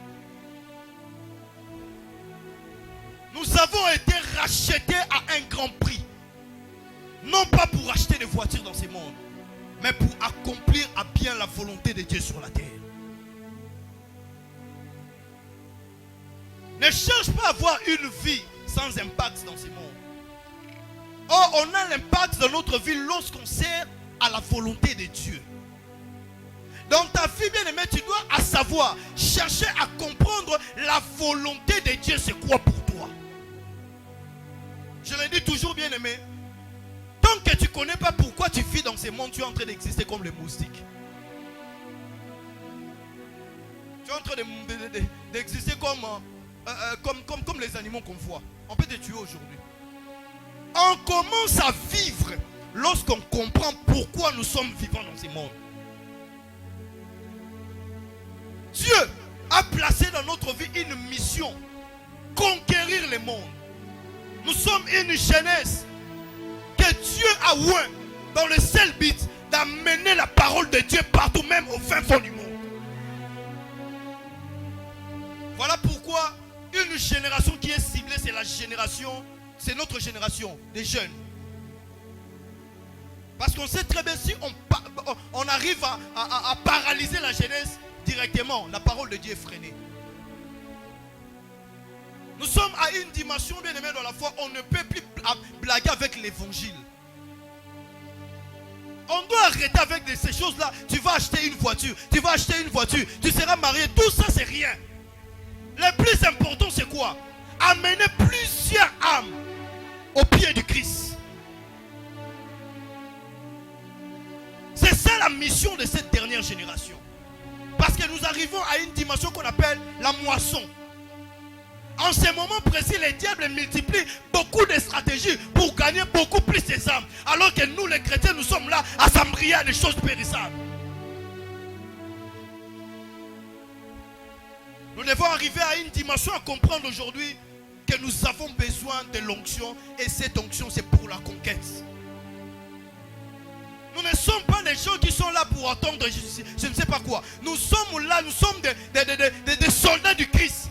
Nous avons été rachetés à un grand prix. Non pas pour acheter des voitures dans ce monde, mais pour accomplir à bien la volonté de Dieu sur la terre. Ne cherche pas à avoir une vie sans impact dans ce monde. Or, on a l'impact dans notre vie lorsqu'on sert à la volonté de Dieu. Dans ta vie, bien aimé, tu dois à savoir, chercher à comprendre la volonté de Dieu, c'est quoi pour toi. Je le dis toujours, bien aimé, tant que tu ne connais pas pourquoi tu vis dans ce monde, tu es en train d'exister comme les moustiques. Tu es en train d'exister comme les animaux qu'on voit. On peut te tuer aujourd'hui. On commence à vivre lorsqu'on comprend pourquoi nous sommes vivants dans ce monde. Dieu a placé dans notre vie une mission, conquérir le monde. Nous sommes une jeunesse que Dieu a oint dans le seul but d'amener la parole de Dieu partout, même au fin fond du monde. Voilà pourquoi une génération qui est ciblée, c'est notre génération des jeunes. Parce qu'on sait très bien si on arrive à paralyser la jeunesse directement, la parole de Dieu est freinée. Nous sommes à une dimension, bien aimé, dans la foi, on ne peut plus blaguer avec l'évangile. On doit arrêter avec ces choses-là. Tu vas acheter une voiture, tu seras marié, tout ça c'est rien. Le plus important c'est quoi? Amener plusieurs âmes au pied du Christ. C'est ça la mission de cette dernière génération. Parce que nous arrivons à une dimension qu'on appelle la moisson. En ce moment précis, les diables multiplient beaucoup de stratégies pour gagner beaucoup plus des âmes. Alors que nous, les chrétiens, nous sommes là à s'embrayer à des choses périssables. Nous devons arriver à une dimension à comprendre aujourd'hui que nous avons besoin de l'onction. Et cette onction, c'est pour la conquête. Nous ne sommes pas des gens qui sont là pour attendre je ne sais pas quoi. Nous sommes là, nous sommes des soldats du Christ.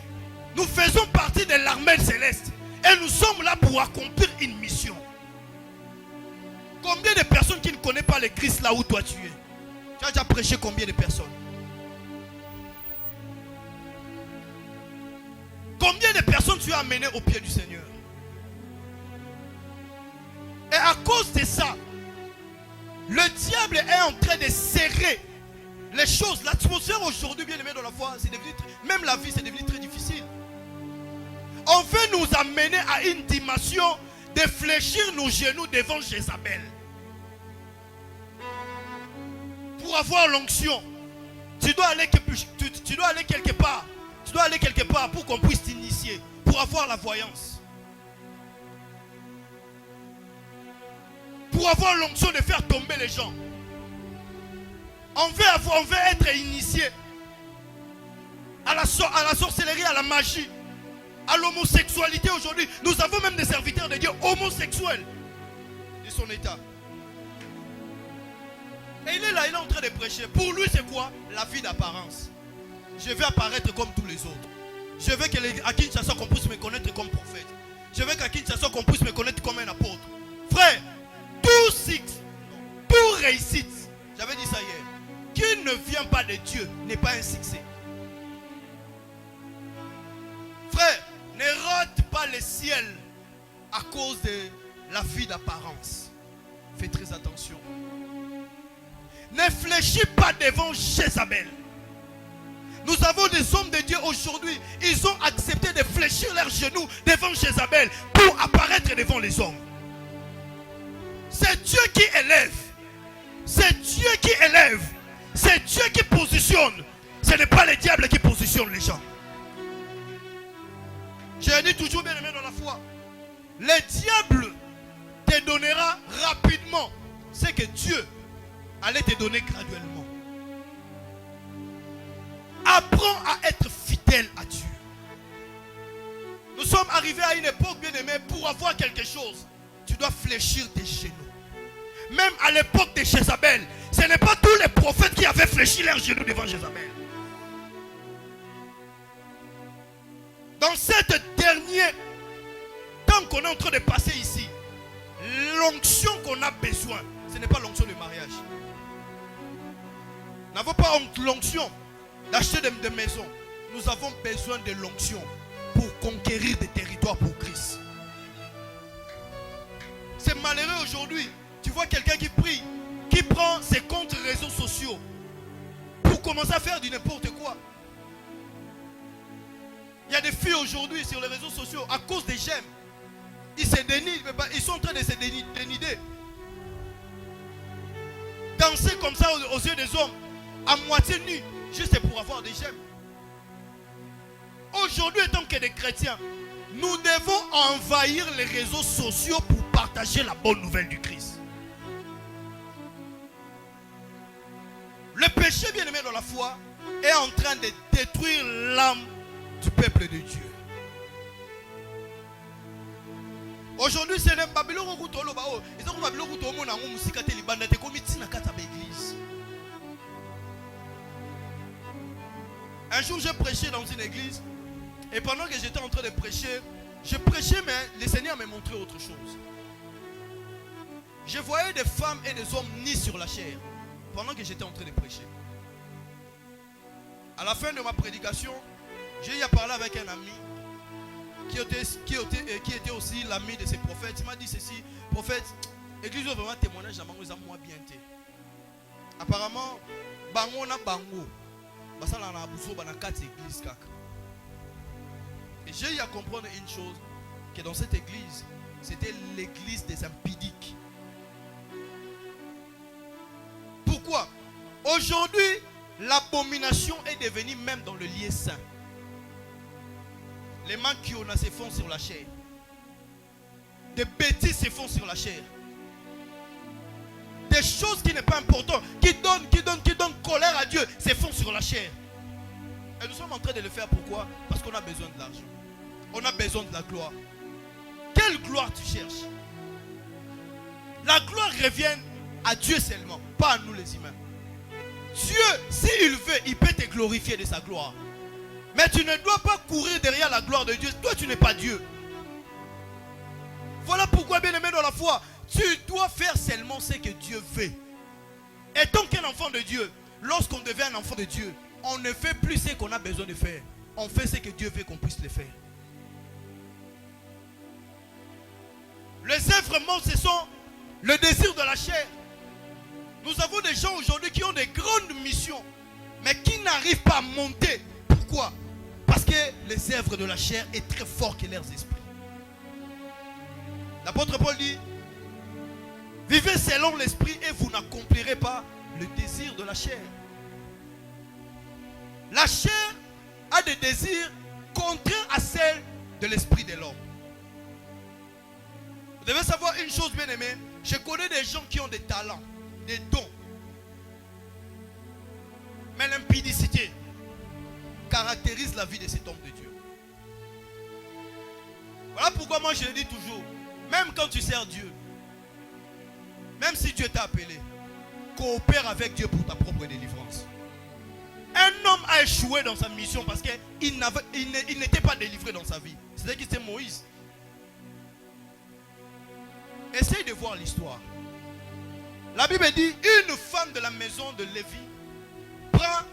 Nous faisons partie de l'armée céleste. Et nous sommes là pour accomplir une mission. Combien de personnes qui ne connaissent pas le Christ là où toi tu es? Tu as déjà prêché combien de personnes? Combien de personnes tu as amenées au pied du Seigneur? Et à cause de ça, le diable est en train de serrer les choses. L'atmosphère aujourd'hui, bien aimé dans la foi, c'est devenu, même la vie, c'est devenu très difficile. On veut nous amener à une dimension de fléchir nos genoux devant Jézabel. Pour avoir l'onction, tu dois aller quelque part. Tu dois aller quelque part pour qu'on puisse t'initier, pour avoir la voyance. Pour avoir l'onction de faire tomber les gens. On veut être initié à la sorcellerie, à la magie. à l'homosexualité aujourd'hui. Nous avons même des serviteurs de Dieu homosexuels de son état. Et il est là, il est en train de prêcher. Pour lui, c'est quoi? La vie d'apparence. Je vais apparaître comme tous les autres. Je veux qu'à Kinshasa, qu'on puisse me connaître comme prophète. Je veux qu'à Kinshasa, qu'on puisse me connaître comme un apôtre. Frère, tout réussite, j'avais dit ça hier, qui ne vient pas de Dieu n'est pas un succès. Frère, ne rate pas le ciel à cause de la vie d'apparence. Fais très attention. Ne fléchis pas devant Jézabel. Nous avons des hommes de Dieu aujourd'hui. Ils ont accepté de fléchir leurs genoux devant Jézabel pour apparaître devant les hommes. C'est Dieu qui élève. C'est Dieu qui élève. C'est Dieu qui positionne. Ce n'est pas le diable qui positionne les gens. J'ai dit toujours, bien aimé dans la foi, le diable te donnera rapidement ce que Dieu allait te donner graduellement. Apprends à être fidèle à Dieu. Nous sommes arrivés à une époque, bien aimé, pour avoir quelque chose, tu dois fléchir tes genoux. Même à l'époque de Jézabel, ce n'est pas tous les prophètes qui avaient fléchi leurs genoux devant Jézabel. Dans cette dernière temps qu'on est en train de passer ici, l'onction qu'on a besoin, ce n'est pas l'onction du mariage. Nous n'avons pas l'onction d'acheter des maisons. Nous avons besoin de l'onction pour conquérir des territoires pour Christ. C'est malheureux aujourd'hui. Tu vois quelqu'un qui prie, qui prend ses comptes réseaux sociaux pour commencer à faire du n'importe quoi. Il y a des filles aujourd'hui sur les réseaux sociaux, à cause des j'aime, ils se dénident, ils sont en train de se dénider. Danser comme ça aux yeux des hommes, à moitié nus, juste pour avoir des j'aime. Aujourd'hui, en tant que des chrétiens, nous devons envahir les réseaux sociaux pour partager la bonne nouvelle du Christ. Le péché, bien aimé dans la foi, est en train de détruire l'âme du peuple de Dieu. Aujourd'hui, c'est le Babylone qui est l'église. Un jour, j'ai prêché dans une église. Et pendant que j'étais en train de prêcher, je prêchais, mais le Seigneur m'a montré autre chose. Je voyais des femmes et des hommes nus sur la chair pendant que j'étais en train de prêcher. À la fin de ma prédication, j'ai eu à parler avec un ami qui était aussi l'ami de ces prophètes. Il m'a dit ceci: prophète, l'église veut vraiment témoignage à moi bien. Apparemment, bango na bango, basala na abuso banakati église kaka. Et j'ai eu à comprendre une chose, que dans cette église, c'était l'église des impudiques. Pourquoi? Aujourd'hui, l'abomination est devenue même dans le lieu saint. Les manquiona se font sur la chair. Des bêtises se font sur la chair. Des choses qui n'est pas importantes, qui donnent colère à Dieu, se font sur la chair. Et nous sommes en train de le faire pourquoi? Parce qu'on a besoin de l'argent. On a besoin de la gloire. Quelle gloire tu cherches? La gloire revient à Dieu seulement, pas à nous les humains. Dieu, s'il veut, il peut te glorifier de sa gloire. Mais tu ne dois pas courir derrière la gloire de Dieu. Toi, tu n'es pas Dieu. Voilà pourquoi, bien aimé dans la foi, tu dois faire seulement ce que Dieu veut. Étant qu'un enfant de Dieu, lorsqu'on devient un enfant de Dieu, on ne fait plus ce qu'on a besoin de faire. On fait ce que Dieu veut qu'on puisse le faire. Les œuvres mortes, ce sont le désir de la chair. Nous avons des gens aujourd'hui qui ont des grandes missions, mais qui n'arrivent pas à monter. Pourquoi? Parce que les œuvres de la chair est très fort que leurs esprits. L'apôtre Paul dit: vivez selon l'esprit et vous n'accomplirez pas le désir de la chair. La chair a des désirs contraires à celles de l'esprit de l'homme. Vous devez savoir une chose, bien aimé. Je connais des gens qui ont des talents, des dons. Mais l'impudicité caractérise la vie de cet homme de Dieu. Voilà pourquoi moi je le dis toujours. Même quand tu sers Dieu, même si Dieu t'a appelé, coopère avec Dieu pour ta propre délivrance. Un homme a échoué dans sa mission parce qu'il n'était pas délivré dans sa vie. C'est-à-dire que c'était Moïse. Essaye de voir l'histoire. La Bible dit, une femme de la maison de Lévi prend,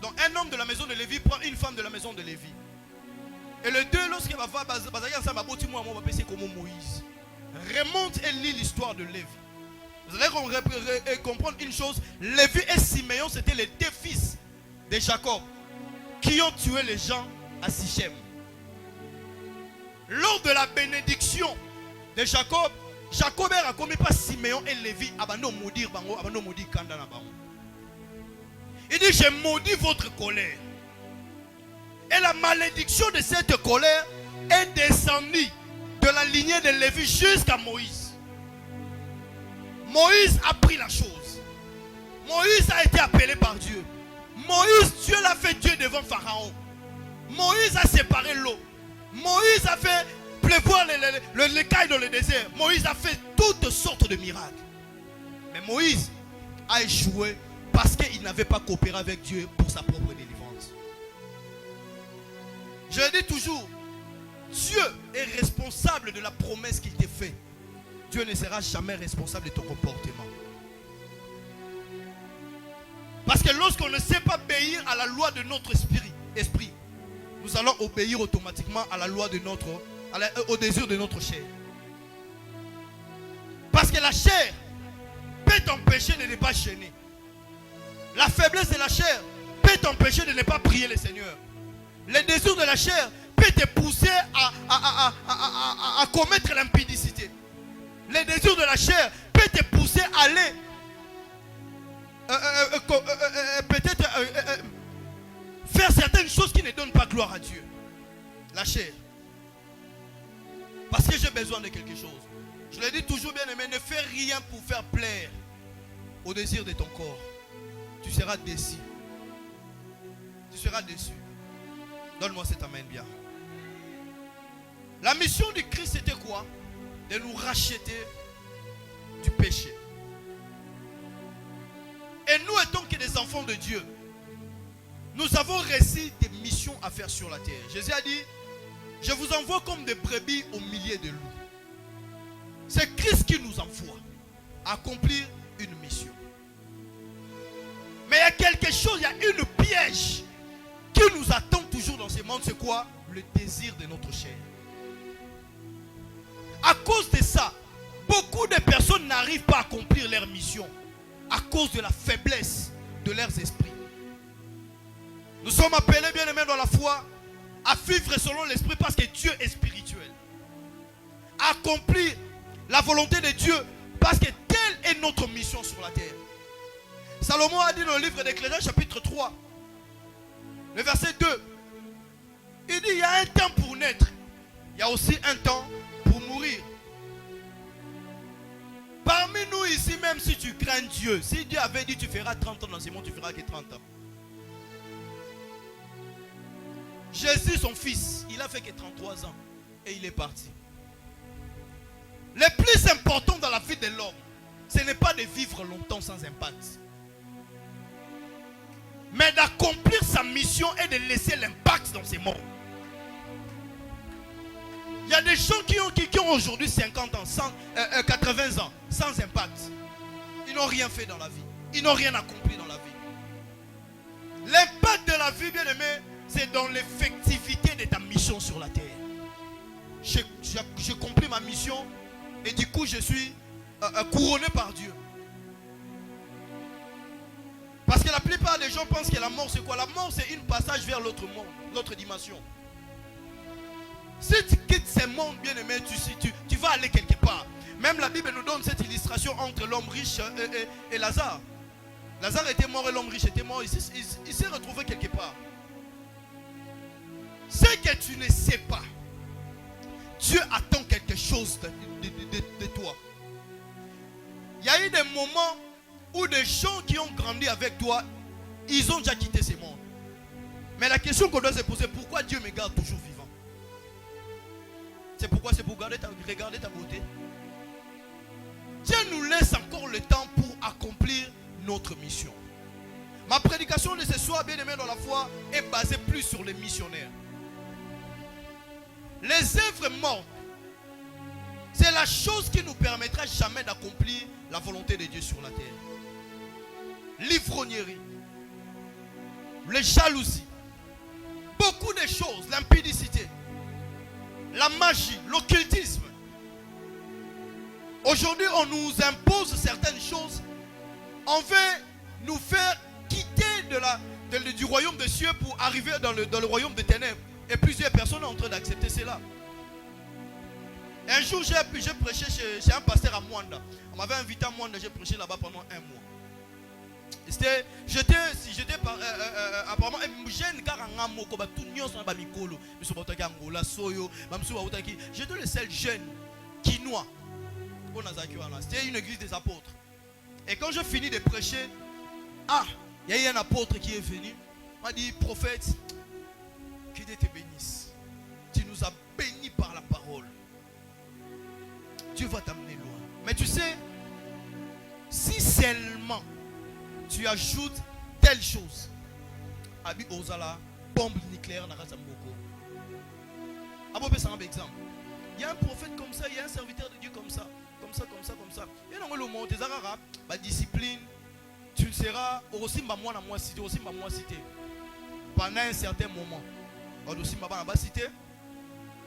donc un homme de la maison de Lévi prend une femme de la maison de Lévi. Et les deux, lorsqu'il va faire comme Moïse, remonte et lit l'histoire de Lévi. Vous allez comprendre une chose. Lévi et Siméon, c'était les deux fils de Jacob qui ont tué les gens à Sichem. Lors de la bénédiction de Jacob, Jacob a commis par Siméon et Lévi. Il dit, j'ai maudit votre colère. Et la malédiction de cette colère est descendue de la lignée de Lévi jusqu'à Moïse. Moïse a pris la chose. Moïse a été appelé par Dieu. Moïse, Dieu l'a fait Dieu devant Pharaon. Moïse a séparé l'eau. Moïse a fait pleuvoir l'écaille dans le désert. Moïse a fait toutes sortes de miracles. Mais Moïse a échoué parce qu'il n'avait pas coopéré avec Dieu pour sa propre délivrance. Je le dis toujours, Dieu est responsable de la promesse qu'il t'a faite. Dieu ne sera jamais responsable de ton comportement. Parce que lorsqu'on ne sait pas obéir à la loi de notre esprit, nous allons obéir automatiquement à la loi de au désir de notre chair. Parce que la chair peut t'empêcher de ne pas gêner. La faiblesse de la chair peut t'empêcher de ne pas prier le Seigneur. Le désir de la chair peut te pousser à commettre l'impudicité. Le désir de la chair peut te pousser à aller peut-être faire certaines choses qui ne donnent pas gloire à Dieu. La chair. Parce que j'ai besoin de quelque chose. Je le dis toujours, bien aimé, ne fais rien pour faire plaire au désir de ton corps. Tu seras déçu. Tu seras déçu. Donne-moi cet amen bien. La mission du Christ c'était quoi? De nous racheter du péché. Et nous étant que des enfants de Dieu, nous avons reçu des missions à faire sur la terre. Jésus a dit, je vous envoie comme des brebis au milieu de loups. C'est Christ qui nous envoie à accomplir une mission. Mais il y a quelque chose, il y a une piège qui nous attend toujours dans ce monde. C'est quoi? Le désir de notre chair. À cause de ça, beaucoup de personnes n'arrivent pas à accomplir leur mission à cause de la faiblesse de leurs esprits. Nous sommes appelés, bien aimés dans la foi, à vivre selon l'esprit parce que Dieu est spirituel. À accomplir la volonté de Dieu parce que telle est notre mission sur la terre. Salomon a dit dans le livre d'Ecclésiaste chapitre 3, le verset 2, il dit il y a un temps pour naître, il y a aussi un temps pour mourir. Parmi nous ici, même si tu crains Dieu, si Dieu avait dit tu feras 30 ans dans ce monde, tu feras que 30 ans. Jésus, son fils, il a fait que 33 ans et il est parti. Le plus important dans la vie de l'homme, ce n'est pas de vivre longtemps sans impact, mais d'accomplir sa mission et de laisser l'impact dans ce monde. Il y a des gens qui ont aujourd'hui 50 ans, 80 ans, sans impact. Ils n'ont rien fait dans la vie. Ils n'ont rien accompli dans la vie. L'impact de la vie, bien aimé, c'est dans l'effectivité de ta mission sur la terre. J'ai accompli ma mission et du coup je suis couronné par Dieu. Parce que la plupart des gens pensent que la mort c'est quoi? La mort c'est un passage vers l'autre monde, l'autre dimension. Si tu quittes ce monde, bien aimé, tu vas aller quelque part. Même la Bible nous donne cette illustration entre l'homme riche et Lazare. Lazare était mort et l'homme riche était mort. Il s'est retrouvé quelque part. Ce que tu ne sais pas, Dieu attend quelque chose de toi. Il y a eu des moments où des gens qui ont grandi avec toi, ils ont déjà quitté ce monde. Mais la question qu'on doit se poser, pourquoi Dieu me garde toujours vivant? C'est pourquoi c'est pour regarder ta beauté. Dieu nous laisse encore le temps pour accomplir notre mission. Ma prédication de ce soir, bien aimé dans la foi, est basée plus sur les missionnaires. Les œuvres mortes, c'est la chose qui nous permettra jamais d'accomplir la volonté de Dieu sur la terre. L'ivrognerie, les jalousies, beaucoup de choses, l'impudicité, la magie, l'occultisme. Aujourd'hui, on nous impose certaines choses. On veut nous faire quitter du royaume des cieux pour arriver dans le royaume des ténèbres. Et plusieurs personnes sont en train d'accepter cela. Un jour, j'ai prêché chez un pasteur à Mwanda. On m'avait invité à Mwanda, j'ai prêché là-bas pendant un mois. J'étais apparemment un jeune car en Amoko, tout le monde j'étais le seul jeune quinois. C'était une église des apôtres. Et quand je finis de prêcher, il y a eu un apôtre qui est venu. Il m'a dit, prophète, que Dieu te bénisse. Tu nous as bénis par la parole. Dieu va t'amener loin. Mais tu sais, si seulement tu ajoutes telle chose, Abi Ozala, bombe nucléaire, exemple. Il y a un prophète comme ça, il y a un serviteur de Dieu comme ça. Comme ça. Et dans le monde, la discipline, tu seras aussi ma cité. Pendant un certain moment. Aussi ma cité.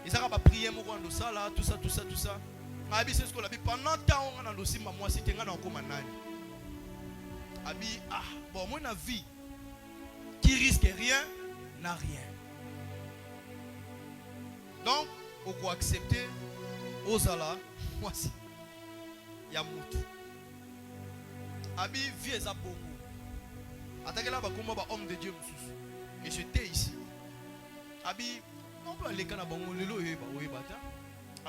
Ils ont prié tout ça. Pendant temps on a aussi ma cité, on a encore Abi, bon, mon avis qui risque rien n'a rien. Donc, on peut accepter Ozala, moi si. Yamutu. Abi, vie est à Bongo. Attaquez là, comme homme de Dieu, et j'étais ici. Abi, on peut aller à Bongo, le lot est bata.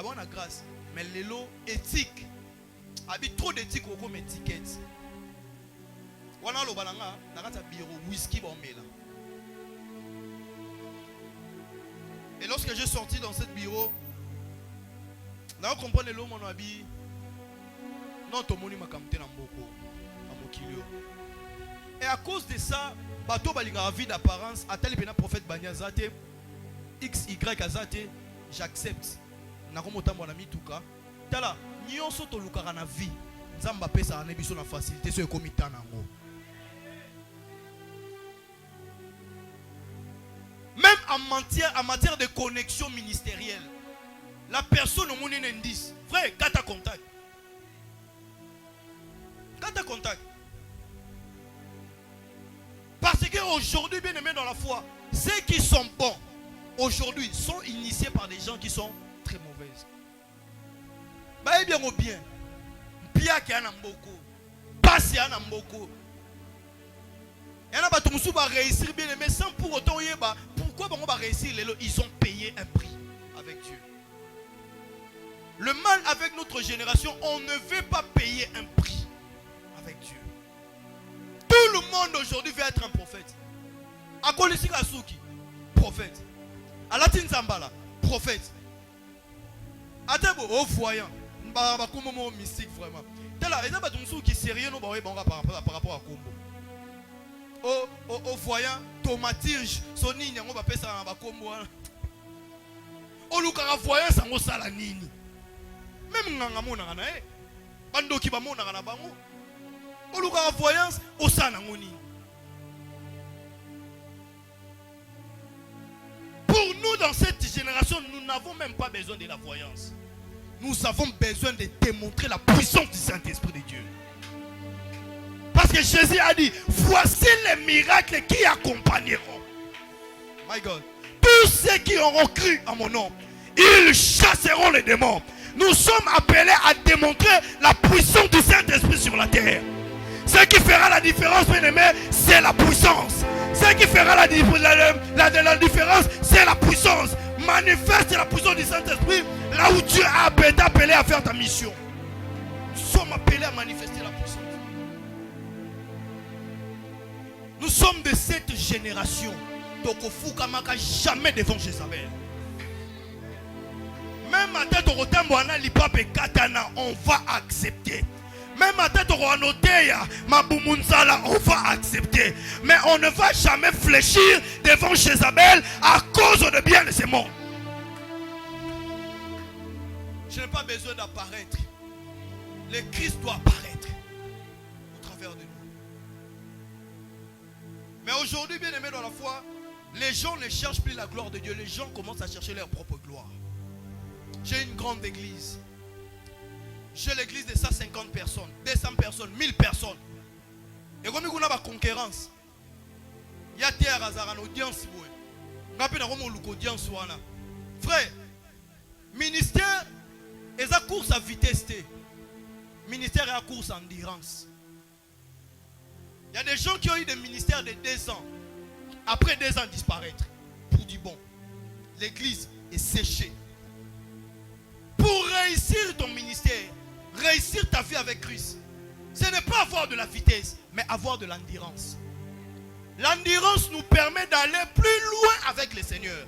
On a grâce, mais le lot éthique. Abi, trop d'éthique, on comme étiquette. On a le balanga, on a un bureau, whisky, bon, mais là. Et lorsque j'ai sorti dans ce bureau, là on comprend le lot, mon habit. Non, tout le monde m'a camté dans beaucoup. Et à cause de ça, bateau balinga vie d'apparence, à tel prophète Banyazate, XY Azate, j'accepte. Na komota mon ami tuka. Tala, nyonso to lukara na vie. Nzamba pesa na biso na facilité so ekomita nango. Même en matière de connexion ministérielle, la personne au monde est indice. Frère, quand tu as contact. Parce qu'aujourd'hui, bien aimés dans la foi, ceux qui sont bons, aujourd'hui, sont initiés par des gens qui sont très mauvaises. Bah, bien ou bien. Bien qu'il y en a beaucoup. Pas s'il y en a beaucoup. Il y en a qui vont réussir bien aimé sans pour autant pourquoi on va réussir les lots? Ils ont payé un prix avec Dieu. Le mal avec notre génération, on ne veut pas payer un prix avec Dieu. Tout le monde aujourd'hui veut être un prophète. Akolisi Kasuki, prophète. Alatin Zambala, prophète. Atebo, oh voyant. Comme mystique vraiment. Tela, il y a des gens qui sont sérieux par rapport à Kombo. Au voyant, tomatige, son nini, on va payer ça dans Kombo. Au Lukara voyant, ça va ça la nini. Même nganga mona kana bando ki ba mona kana bango. Au Lukara voyance, au sana ngoni. Pour nous dans cette génération, nous n'avons même pas besoin de la voyance. Nous avons besoin de démontrer la puissance du Saint-Esprit de Dieu. Parce que Jésus a dit, voici les miracles qui accompagneront. My God. Tous ceux qui auront cru à mon nom, ils chasseront les démons. Nous sommes appelés à démontrer la puissance du Saint-Esprit sur la terre. Ce qui fera la différence, bien aimé, c'est la puissance. Ce qui fera la différence, c'est la puissance. Manifeste la puissance du Saint-Esprit là où Dieu a appelé à faire ta mission. Nous sommes appelés à manifester la puissance. Nous sommes de cette génération. Donc, Fukamaka jamais devant Jézabel. Même Même à tête au temboana lipape katana, on va accepter. Même à tête au anoteya, mabumunzala, on va accepter. Mais on ne va jamais fléchir devant Jézabel à cause de bien de ce monde. Je n'ai pas besoin d'apparaître. Le Christ doit apparaître au travers de nous. Mais aujourd'hui, bien aimé dans la foi, les gens ne cherchent plus la gloire de Dieu. Les gens commencent à chercher leur propre gloire. J'ai une grande église. J'ai l'église de 150 personnes, 200 personnes, 1000 personnes. Et comme il y a une concurrence, il y a une audience. Il y a une audience. Frère, ministère est à course à vitesse. Ministère est à course à endurance. Il y a des gens qui ont eu des ministères de 2 ans. Après 2 ans disparaître. Pour du bon. L'église est séchée. Pour réussir ton ministère, réussir ta vie avec Christ, ce n'est pas avoir de la vitesse, mais avoir de l'endurance. L'endurance nous permet d'aller plus loin avec le Seigneur.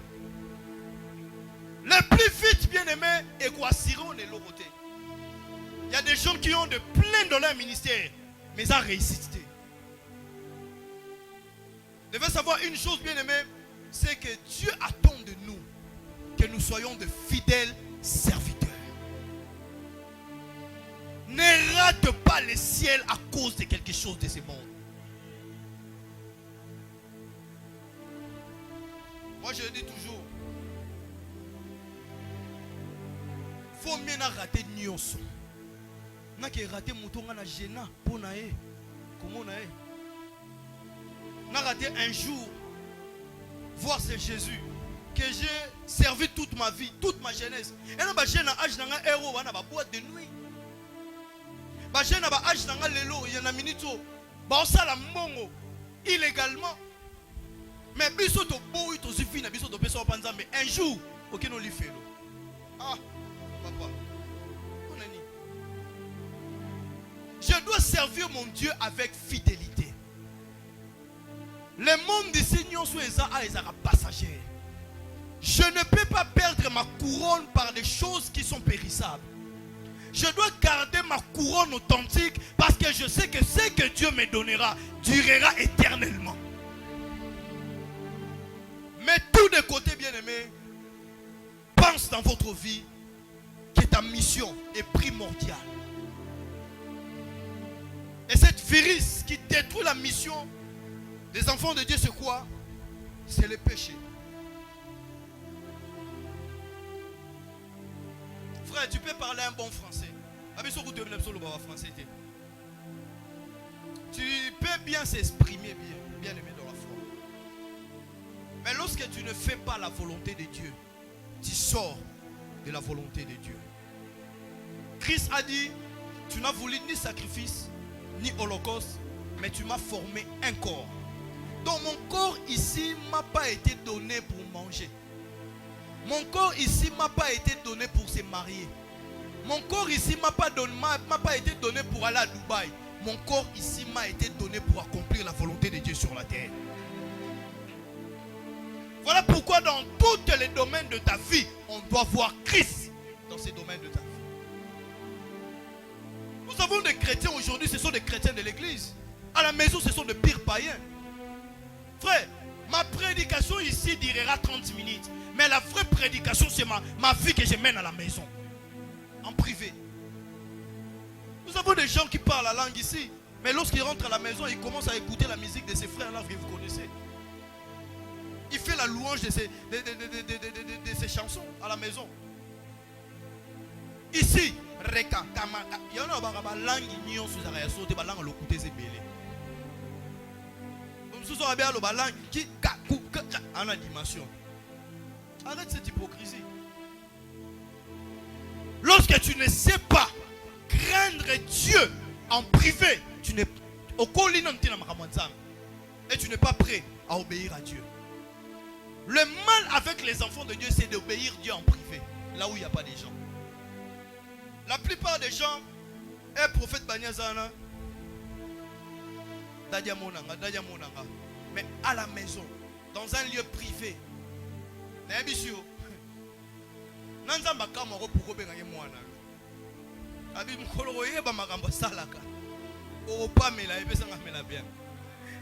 Le plus vite, bien aimé, et quoi, on est l'autre côté. Il y a des gens qui ont de plein dans leur ministère, mais ils ont résisté. Vous devez savoir une chose, bien aimé, c'est que Dieu attend de nous que nous soyons de fidèles serviteurs. Ne rate pas le ciel à cause de quelque chose de ce monde. Moi je le dis toujours, il faut bien rater nyonso. Na ke rater moutonga na gênant pour nae. Comment nae? Na raté un jour voir ce Jésus que j'ai servi toute ma vie, toute ma jeunesse. Et na ba jeune âge na nga héros wana ba boîte de nuit. Ba jeune ba âge na nga lelo ya na minito ba osala mbongo illégalement. Mais biso to boui to suffit na biso to pesa panza mais un jour OK no li felo. Ah papa. Je dois servir mon Dieu avec fidélité. Le monde ici nous sommes passagers. Je ne peux pas perdre ma couronne par des choses qui sont périssables. Je dois garder ma couronne authentique parce que je sais que ce que Dieu me donnera durera éternellement. Mais tout de côté, bien-aimé, pense dans votre vie que ta mission est primordiale. Et cette virus qui détruit la mission des enfants de Dieu, c'est quoi? C'est le péché. Frère, tu peux parler un bon français. Tu peux bien s'exprimer bien aimé dans la foi. Mais lorsque tu ne fais pas la volonté de Dieu, tu sors de la volonté de Dieu. Christ a dit, tu n'as voulu ni sacrifice, ni holocauste, mais tu m'as formé un corps. Donc mon corps ici m'a pas été donné pour manger. Mon corps ici m'a pas été donné pour se marier. Mon corps ici m'a pas été donné pour aller à Dubaï. Mon corps ici m'a été donné pour accomplir la volonté de Dieu sur la terre. Voilà pourquoi dans tous les domaines de ta vie, on doit voir Christ dans ces domaines de ta vie. Nous avons des chrétiens aujourd'hui, ce sont des chrétiens de l'église. À la maison, ce sont de pires païens. Frère, ma prédication ici durera 30 minutes. Mais la vraie prédication, c'est ma vie que je mène à la maison. En privé. Nous avons des gens qui parlent la langue ici. Mais lorsqu'ils rentrent à la maison, ils commencent à écouter la musique de ses frères-là que vous connaissez. Il fait la louange de ses chansons à la maison. Ici, Reka, Kamaka, il y a une langue qui est sauté, la langue qui est en a dimension. Arrête cette hypocrisie. Lorsque tu ne sais pas craindre Dieu en privé, tu n'es et tu n'es pas prêt à obéir à Dieu. Le mal avec les enfants de Dieu, c'est d'obéir Dieu en privé, là où il n'y a pas de gens. La plupart des gens, un prophète Banyazana, mais à la maison, dans un lieu privé, Nanzamba kama ko pour benga ye mwana. Abi mukolo yeba makambo salaka. O pas mela e pesa ngamela bien.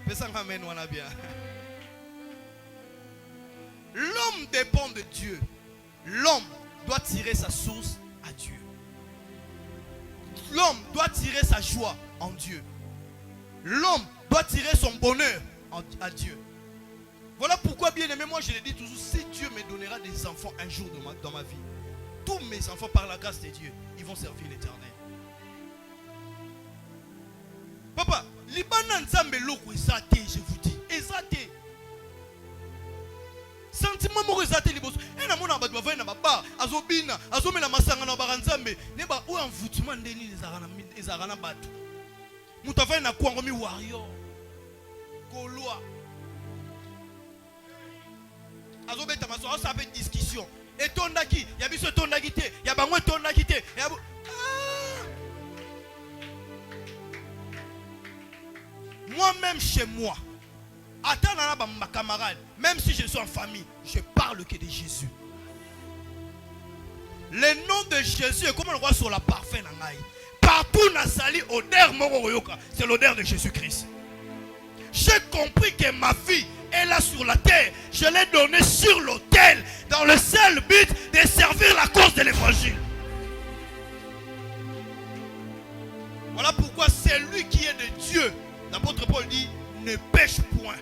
Pesa ngamen wana bien. L'homme dépend de Dieu. L'homme doit tirer sa source à Dieu. L'homme doit tirer sa joie en Dieu. L'homme doit tirer son bonheur à Dieu. Voilà pourquoi, bien aimé, moi je le dis toujours, si Dieu me donnera des enfants un jour dans ma vie, tous mes enfants, par la grâce de Dieu, ils vont servir l'Éternel. Papa, Libanan Nzambe loko ezate, je vous dis, ezate. Sentiment mo ezate liboso. Ena mona ba doit na baba, azobina, azomela masanga na baranzambe, ne ba o envoûtement ndeni ezarana bato. Mutu avai na kwango mi warrior. Kolwa. Azobeta maso, ça fait discussion. Et tondaki, ya biso tondaki te, ya bango tondaki te. Moi-même chez moi, attends ma camarade, même si je suis en famille, je parle que de Jésus. Le nom de Jésus est comme on le voit sur la parfum. Partout Nasali, odeur Moroyoka, c'est l'odeur de Jésus-Christ. J'ai compris que ma vie est là sur la terre. Je l'ai donnée sur l'autel, dans le seul but de servir la cause de l'évangile. Voilà pourquoi celui qui est de Dieu, l'apôtre Paul dit, ne pêche point.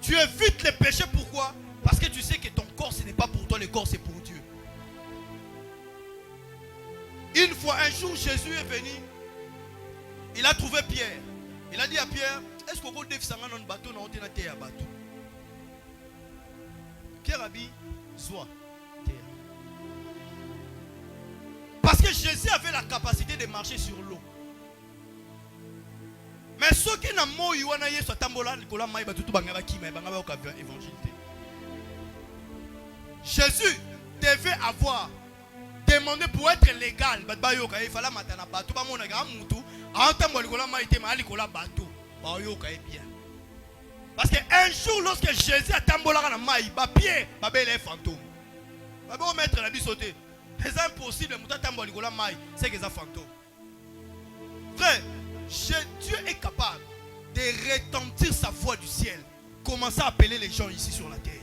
Tu évites les péchés, pourquoi? Parce que tu sais que ton corps ce n'est pas pour toi, le corps c'est pour Dieu. Une fois, un jour, Jésus est venu. Il a trouvé Pierre. Il a dit à Pierre, est-ce qu'on peut faire un bateau dans un bateau? Pierre a dit, soit terre. Parce que Jésus avait la capacité de marcher sur l'eau. Mais ceux qui n'ont pas eu l'évangile, Jésus devait avoir demandé pour être légal. Il fallait parce qu'un jour, lorsque Jésus a tambola na maï, pied, est fantôme. Mettre la vie sauter. C'est impossible, c'est que c'est fantôme. Frère, Dieu est capable de retentir sa voix du ciel. Commencer à appeler les gens ici sur la terre.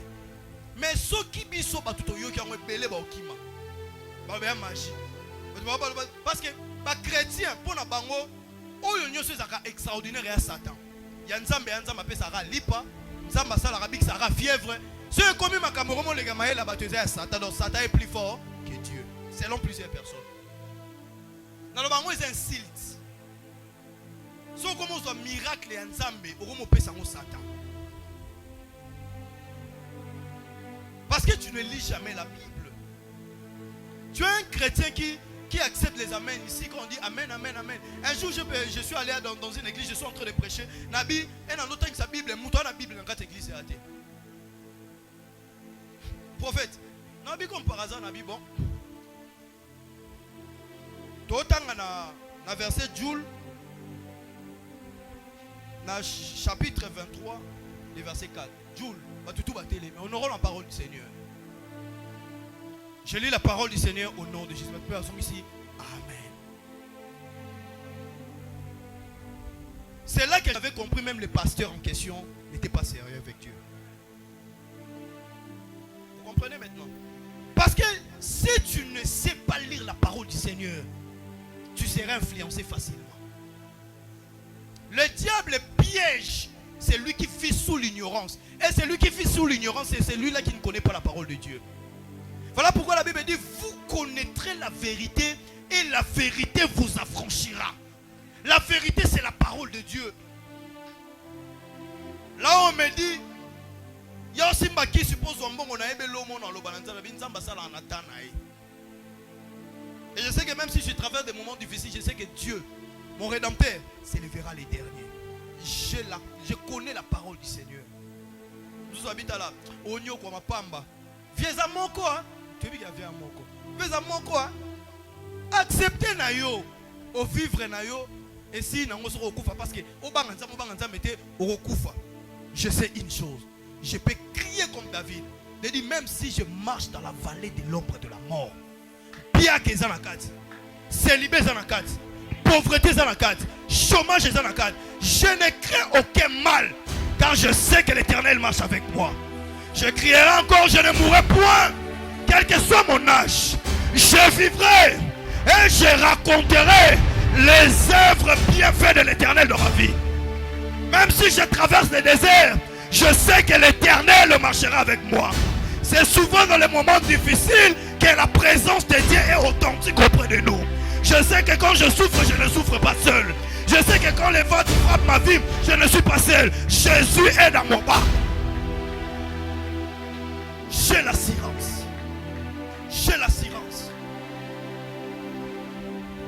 Mais ceux qui sont tout qui ont appelé Baokima. Magie. Parce que les chrétiens, pour nous, c'est extraordinaire à Satan. Il y a Nzambe appelle ça lipa, Nzamba salarabique ça fièvre. Ceux comme ma Cameroun les gamins là baptisé à Satan, donc Satan est plus fort que Dieu. Selon plusieurs personnes. Dans le bango c'est un silt. Ceux comme un miracle et Nzambe, au moins peut ça Satan. Parce que tu ne lis jamais la Bible. Tu es un chrétien qui accepte les amens. Ici, quand on dit amen, amen, amen. Un jour, je suis allé dans une église, je suis en train de prêcher. Nabi, et dans l'autre, sa Bible, mouton la Bible dans quatre églises, c'est raté. Prophète, Nabi, comme par hasard, Nabi, bon. Tout dans verset Joule, dans chapitre 23, le verset 4. Joule, mais on aura la parole du Seigneur. Je lis la parole du Seigneur au nom de Jésus. Ici. Amen. C'est là que j'avais compris, même le pasteur en question n'était pas sérieux avec Dieu. Vous comprenez maintenant? Parce que si tu ne sais pas lire la parole du Seigneur, tu seras influencé facilement. Le diable piège celui qui vit sous l'ignorance. Et celui qui vit sous l'ignorance, c'est celui-là qui ne connaît pas la parole de Dieu. Voilà pourquoi la Bible dit, vous connaîtrez la vérité et la vérité vous affranchira. La vérité, c'est la parole de Dieu. Là on me dit, il y a aussi qui suppose et je sais que même si je traverse des moments difficiles, je sais que Dieu, mon Rédempteur, s'élèvera les derniers. Je connais la parole du Seigneur. Nous habitons là. Onyo kwa mapamba. Viens à mon quoi? Tu veux qu'il y a un moko. Viens à mon quoi? Acceptez na yo. Au vivre na yo. Et si na ngo soko kufa parce que au banganza mete au kufa. Je sais une chose. Je peux crier comme David. Il dit, même si je marche dans la vallée de l'ombre de la mort, bien que zanakati, célibé zanakati, pauvreté zanakati, chômage zanakati, je ne crains aucun mal, car je sais que l'Éternel marche avec moi. Je crierai encore, je ne mourrai point, quel que soit mon âge. Je vivrai et je raconterai les œuvres bienfaites de l'Éternel dans ma vie. Même si je traverse le désert, je sais que l'Éternel marchera avec moi. C'est souvent dans les moments difficiles que la présence de Dieu est authentique auprès de nous. Je sais que quand je souffre, je ne souffre pas seul. Je sais que quand les vents frappent ma vie, je ne suis pas seul. Jésus est dans mon bas. J'ai l'assurance. J'ai l'assurance.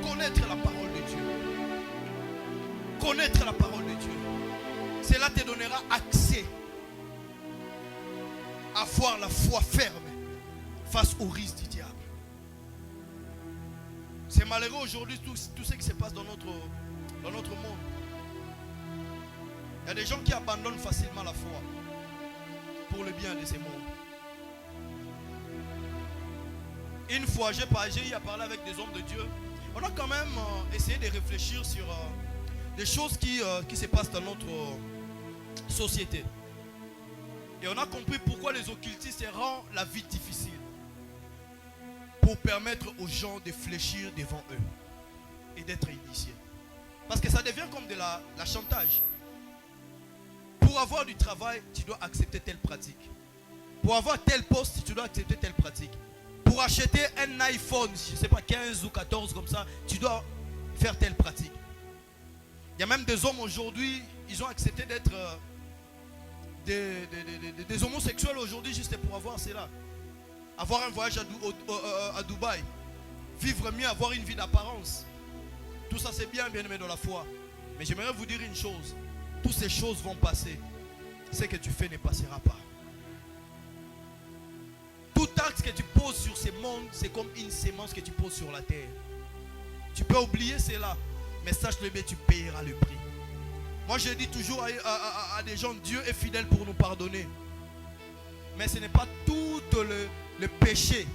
Connaître la parole de Dieu. Connaître la parole de Dieu. Cela te donnera accès à avoir la foi ferme face au risque du diable. C'est malheureux aujourd'hui tout ce qui se passe dans notre monde. Il y a des gens qui abandonnent facilement la foi pour le bien de ces mondes. Une fois, j'ai eu à parler avec des hommes de Dieu. On a quand même essayé de réfléchir sur des choses qui se passent dans notre société. Et on a compris pourquoi les occultistes rendent la vie difficile. Pour permettre aux gens de fléchir devant eux et d'être initiés. Parce que ça devient comme de la chantage. Pour avoir du travail, tu dois accepter telle pratique. Pour avoir tel poste, tu dois accepter telle pratique. Pour acheter un iPhone, je ne sais pas, 15 ou 14 comme ça, tu dois faire telle pratique. Il y a même des hommes aujourd'hui, ils ont accepté d'être des homosexuels aujourd'hui juste pour avoir cela. Avoir un voyage à Dubaï. Vivre mieux, avoir une vie d'apparence. Tout ça c'est bien, bien aimé dans la foi. Mais j'aimerais vous dire une chose. Toutes ces choses vont passer. Ce que tu fais ne passera pas. Tout acte que tu poses sur ces mondes, c'est comme une sémence que tu poses sur la terre. Tu peux oublier cela. Mais sache-le bien, tu payeras le prix. Moi je dis toujours à des gens, Dieu est fidèle pour nous pardonner. Mais ce n'est pas tout le péché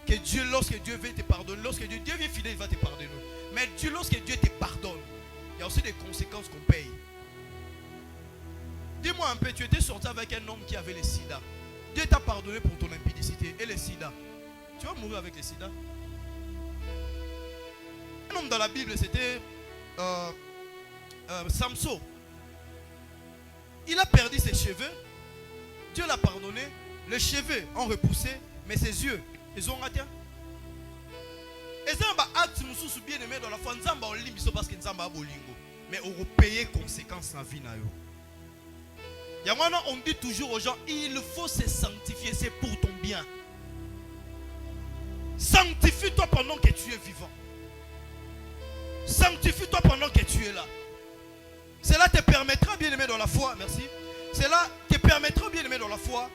que Dieu, lorsque Dieu veut te pardonner, lorsque Dieu est fidèle, il va te pardonner. Mais Dieu, lorsque Dieu te pardonne, il y a aussi des conséquences qu'on paye. Dis-moi un peu, tu étais sorti avec un homme qui avait le sida. Dieu t'a pardonné pour ton impudicité et le sida. Tu vas mourir avec le sida. Un homme dans la Bible, c'était Samson. Il a perdu ses cheveux. Dieu l'a pardonné. Les cheveux ont repoussé, mais ses yeux, ils ont raté. Et ça, acte mususu bien aimé dans la foi. Nzamba on limite parce que Nzamba a bolingo. Mais on va payer conséquences en vie. On dit toujours aux gens, il faut se sanctifier, c'est pour ton bien. Sanctifie-toi pendant que tu es vivant. Sanctifie-toi pendant que tu es là. Cela te permettra, bien aimé dans la foi, merci. Cela te permettra, bien aimé dans la foi,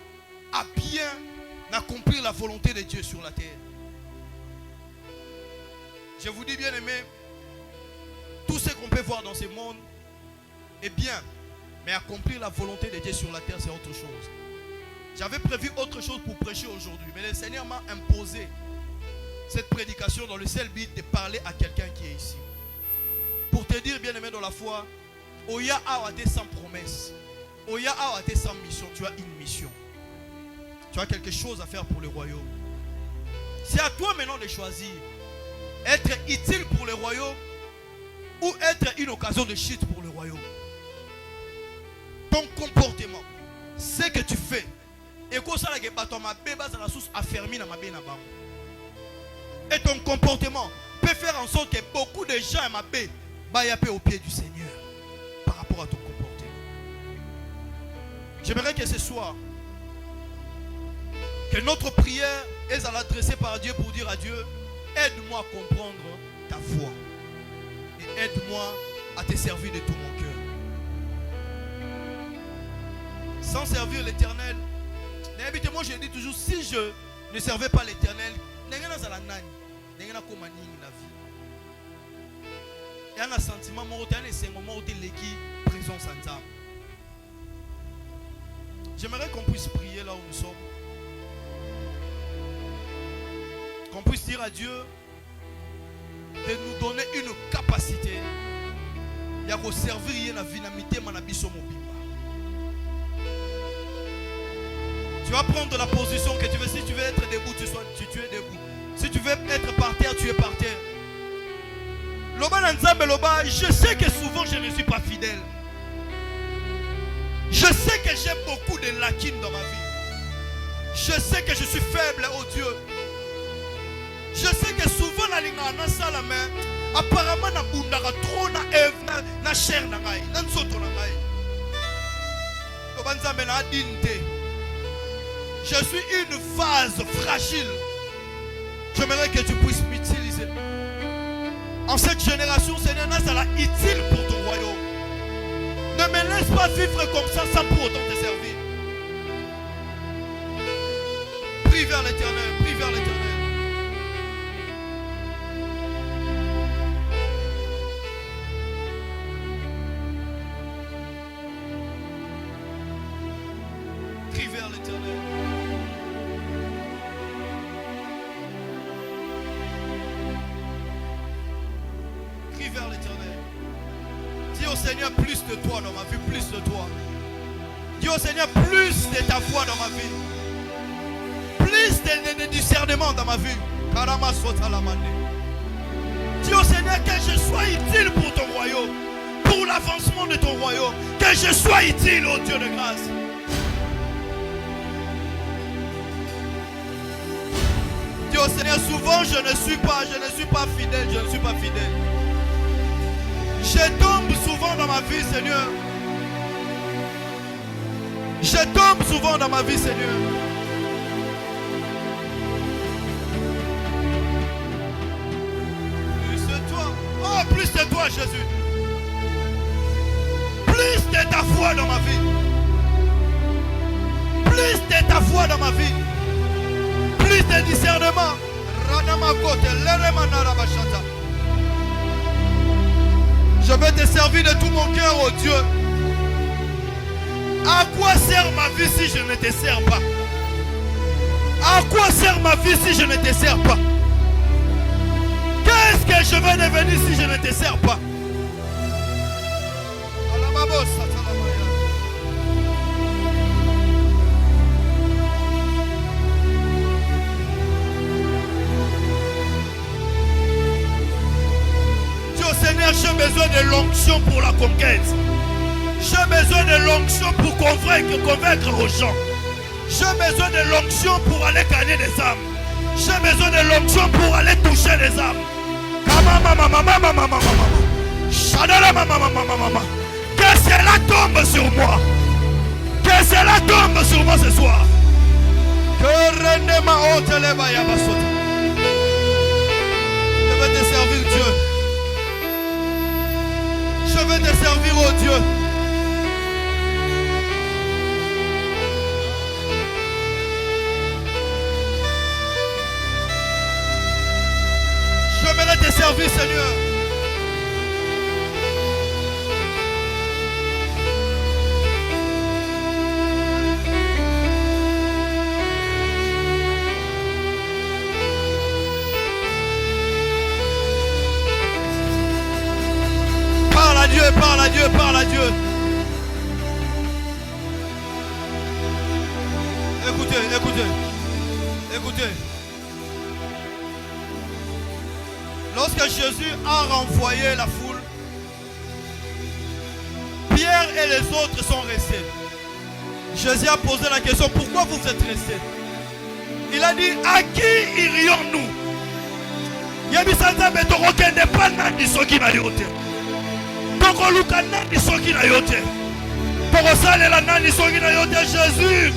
à bien accomplir la volonté de Dieu sur la terre. Je vous dis, bien aimé, tout ce qu'on peut voir dans ce monde est bien. Mais accomplir la volonté de Dieu sur la terre, c'est autre chose. J'avais prévu autre chose pour prêcher aujourd'hui. Mais le Seigneur m'a imposé cette prédication dans le seul but de parler à quelqu'un qui est ici. Pour te dire, bien aimé dans la foi, Oya a été sans promesse. Oya a été sans mission. Tu as une mission. Tu as quelque chose à faire pour le royaume. C'est à toi maintenant de choisir. Être utile pour le royaume ou être une occasion de chute pour le royaume. Ton comportement, ce que tu fais, et ton comportement peut faire en sorte que beaucoup de gens aient au pied du Seigneur par rapport à ton comportement. J'aimerais que ce soir, que notre prière est à l'adresser par Dieu pour dire à Dieu, aide-moi à comprendre ta foi et aide-moi à te servir de tout mon cœur. Sans servir l'Éternel, moi je dis toujours, si je ne servais pas l'Éternel, il y a un sentiment, il y a un présence en âme. J'aimerais qu'on puisse prier là où nous sommes. Qu'on puisse dire à Dieu de nous donner une capacité. Il y a servir la vinamité manabiso mobimba. Tu vas prendre la position que tu veux. Si tu veux être debout, tu es debout. Si tu veux être par terre, tu es par terre. Loba Nzambe Loba, je sais que souvent je ne suis pas fidèle. Je sais que j'ai beaucoup de lacunes dans ma vie. Je sais que je suis faible, oh Dieu. Je sais que souvent la ligne na sala mais apparemment na bundaka trop na eve na chair na ngai, na nzoto na ngai. Loba Nzambe na adinte. Je suis une vase fragile. J'aimerais que tu puisses m'utiliser. En cette génération, Seigneur, ça l'a utile pour ton royaume. Ne me laisse pas vivre comme ça sans pour autant te servir. Prie vers l'Éternel, prie vers l'Éternel. Prie vers l'Éternel. Prie vers l'Éternel. Dis au Seigneur plus de toi dans ma vie, plus de toi. Dis au Seigneur plus de ta voix dans ma vie. Plus de discernement dans ma vie. Dis au Seigneur que je sois utile pour ton royaume. Pour l'avancement de ton royaume. Que je sois utile, ô Dieu de grâce. Dis au Seigneur, souvent je ne suis pas fidèle, je ne suis pas fidèle. Je tombe souvent dans ma vie, Seigneur. Je tombe souvent dans ma vie, Seigneur. Plus de toi. Oh, plus de toi, Jésus. Plus de ta foi dans ma vie. Plus de ta foi dans ma vie. Plus de discernement. Je vais te servir de tout mon cœur, oh Dieu. À quoi sert ma vie si je ne te sers pas? À quoi sert ma vie si je ne te sers pas? Qu'est-ce que je vais devenir si je ne te sers pas? Seigneur, j'ai besoin de l'onction pour la conquête. J'ai besoin de l'onction pour convaincre aux gens. J'ai besoin de l'onction pour aller gagner des âmes. J'ai besoin de l'onction pour aller toucher les âmes. Que cela tombe sur moi. Que cela tombe sur moi ce soir. Que René ma haute lève à Yabasota. Je vais te servir, Dieu. Je vais te servir, oh Dieu. Je vais te servir, Seigneur. Parle à Dieu, parle à Dieu, parle à Dieu. Écoutez, écoutez, écoutez. Lorsque Jésus a renvoyé la foule, Pierre et les autres sont restés. Jésus a posé la question, pourquoi vous êtes restés? Il a dit, à qui irions-nous? Jésus.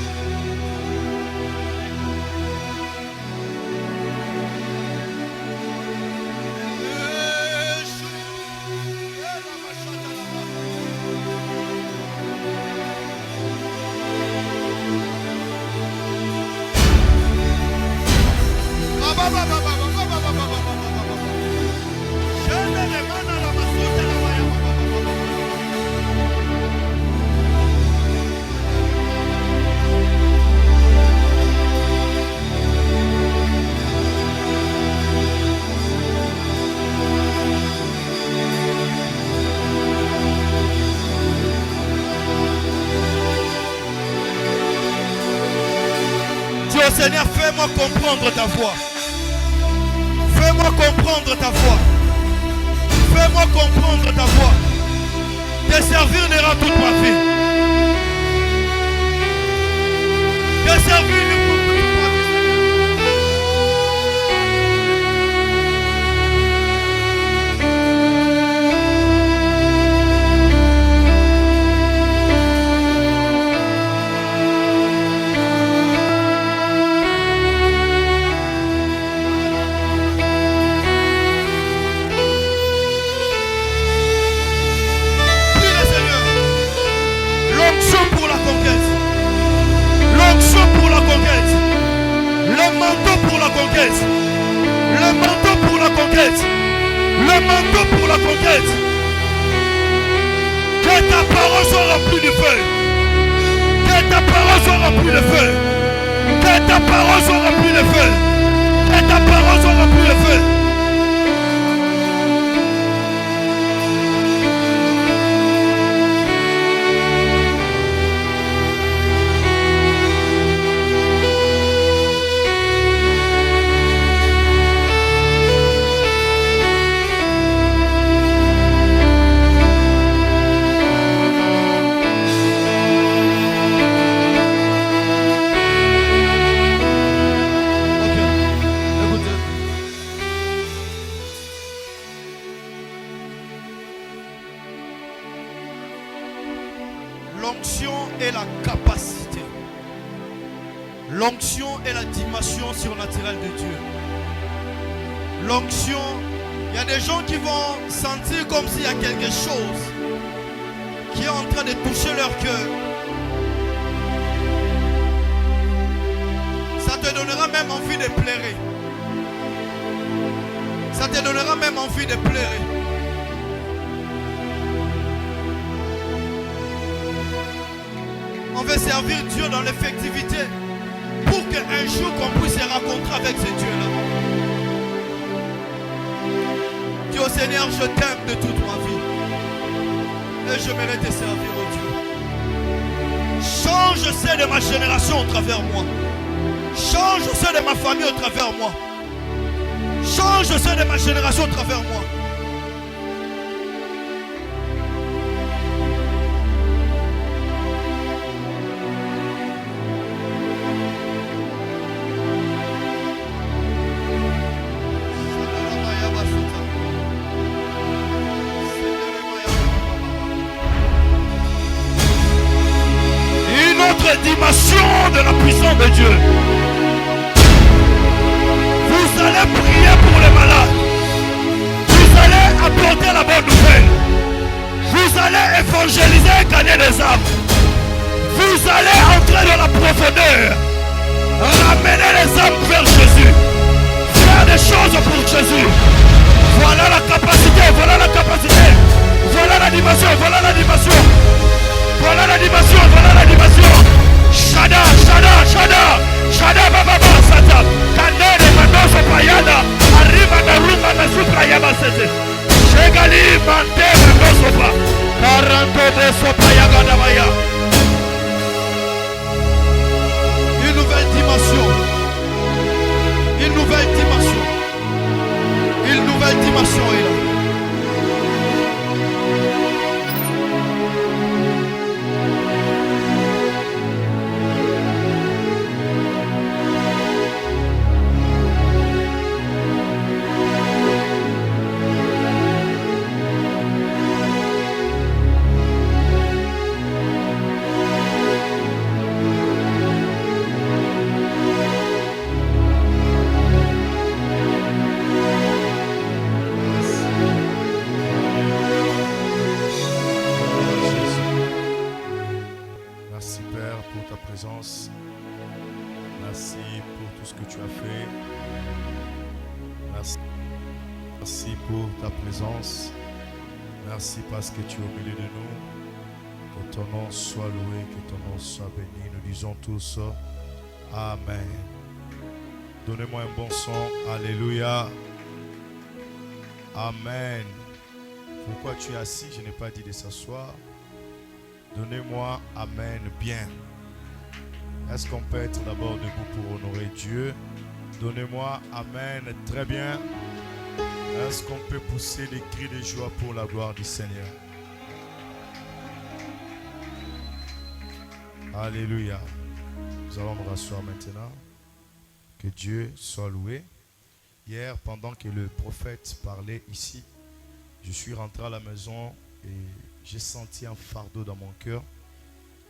Seigneur, fais-moi comprendre ta voix. Fais-moi comprendre ta voix. Fais-moi comprendre ta voix. Te servir n'ira toute ma vie. Te servir n'ira toute ma vie. Le manteau pour la conquête. Le manteau pour la conquête. Que ta parole soit remplie de feu. Que ta parole soit remplie de feu. Que ta parole soit remplie de feu. Que ta parole soit remplie de feu. L'onction est la capacité. L'onction est la dimension surnaturelle de Dieu. L'onction, il y a des gens qui vont sentir comme s'il y a quelque chose qui est en train de toucher leur cœur. Ça te donnera même envie de pleurer. Ça te donnera même envie de pleurer. On veut servir Dieu dans l'effectivité pour qu'un jour qu'on puisse se rencontrer avec ce Dieu-là. Dis au Seigneur, je t'aime de toute ma vie et je mérite te servir au Dieu. Change ceux de ma génération au travers moi. Change ceux de ma famille au travers moi. Change ceux de ma génération au travers moi. Dimension de la puissance de Dieu. Vous allez prier pour les malades. Vous allez apporter la bonne nouvelle. Vous allez évangéliser et gagner des âmes. Vous allez entrer dans la profondeur. Ramener les âmes vers Jésus. Faire des choses pour Jésus. Voilà la capacité, voilà la capacité. Voilà la dimension, voilà la dimension. Voilà la dimension, voilà la dimension. Shada, Shada, Shada, Shada Baba Sata, Kanere Manoso Payada, Arriba Naruma Nasutra Yamasete, Shegali Mante Manosopa, Naranto de Sopayaga Damaya. Une nouvelle dimension. Une nouvelle dimension. Une nouvelle dimension est là. Merci pour tout ce que tu as fait. Merci pour ta présence. Merci parce que tu es au milieu de nous. Que ton nom soit loué, que ton nom soit béni. Nous disons tous Amen. Donnez-moi un bon son. Alléluia. Amen. Pourquoi tu es assis? Je n'ai pas dit de s'asseoir. Donnez-moi Amen bien. Est-ce qu'on peut être d'abord debout pour honorer Dieu? Donnez-moi Amen. Très bien. Est-ce qu'on peut pousser des cris de joie pour la gloire du Seigneur? Alléluia. Nous allons nous rasseoir maintenant. Que Dieu soit loué. Hier, pendant que le prophète parlait ici, je suis rentré à la maison et j'ai senti un fardeau dans mon cœur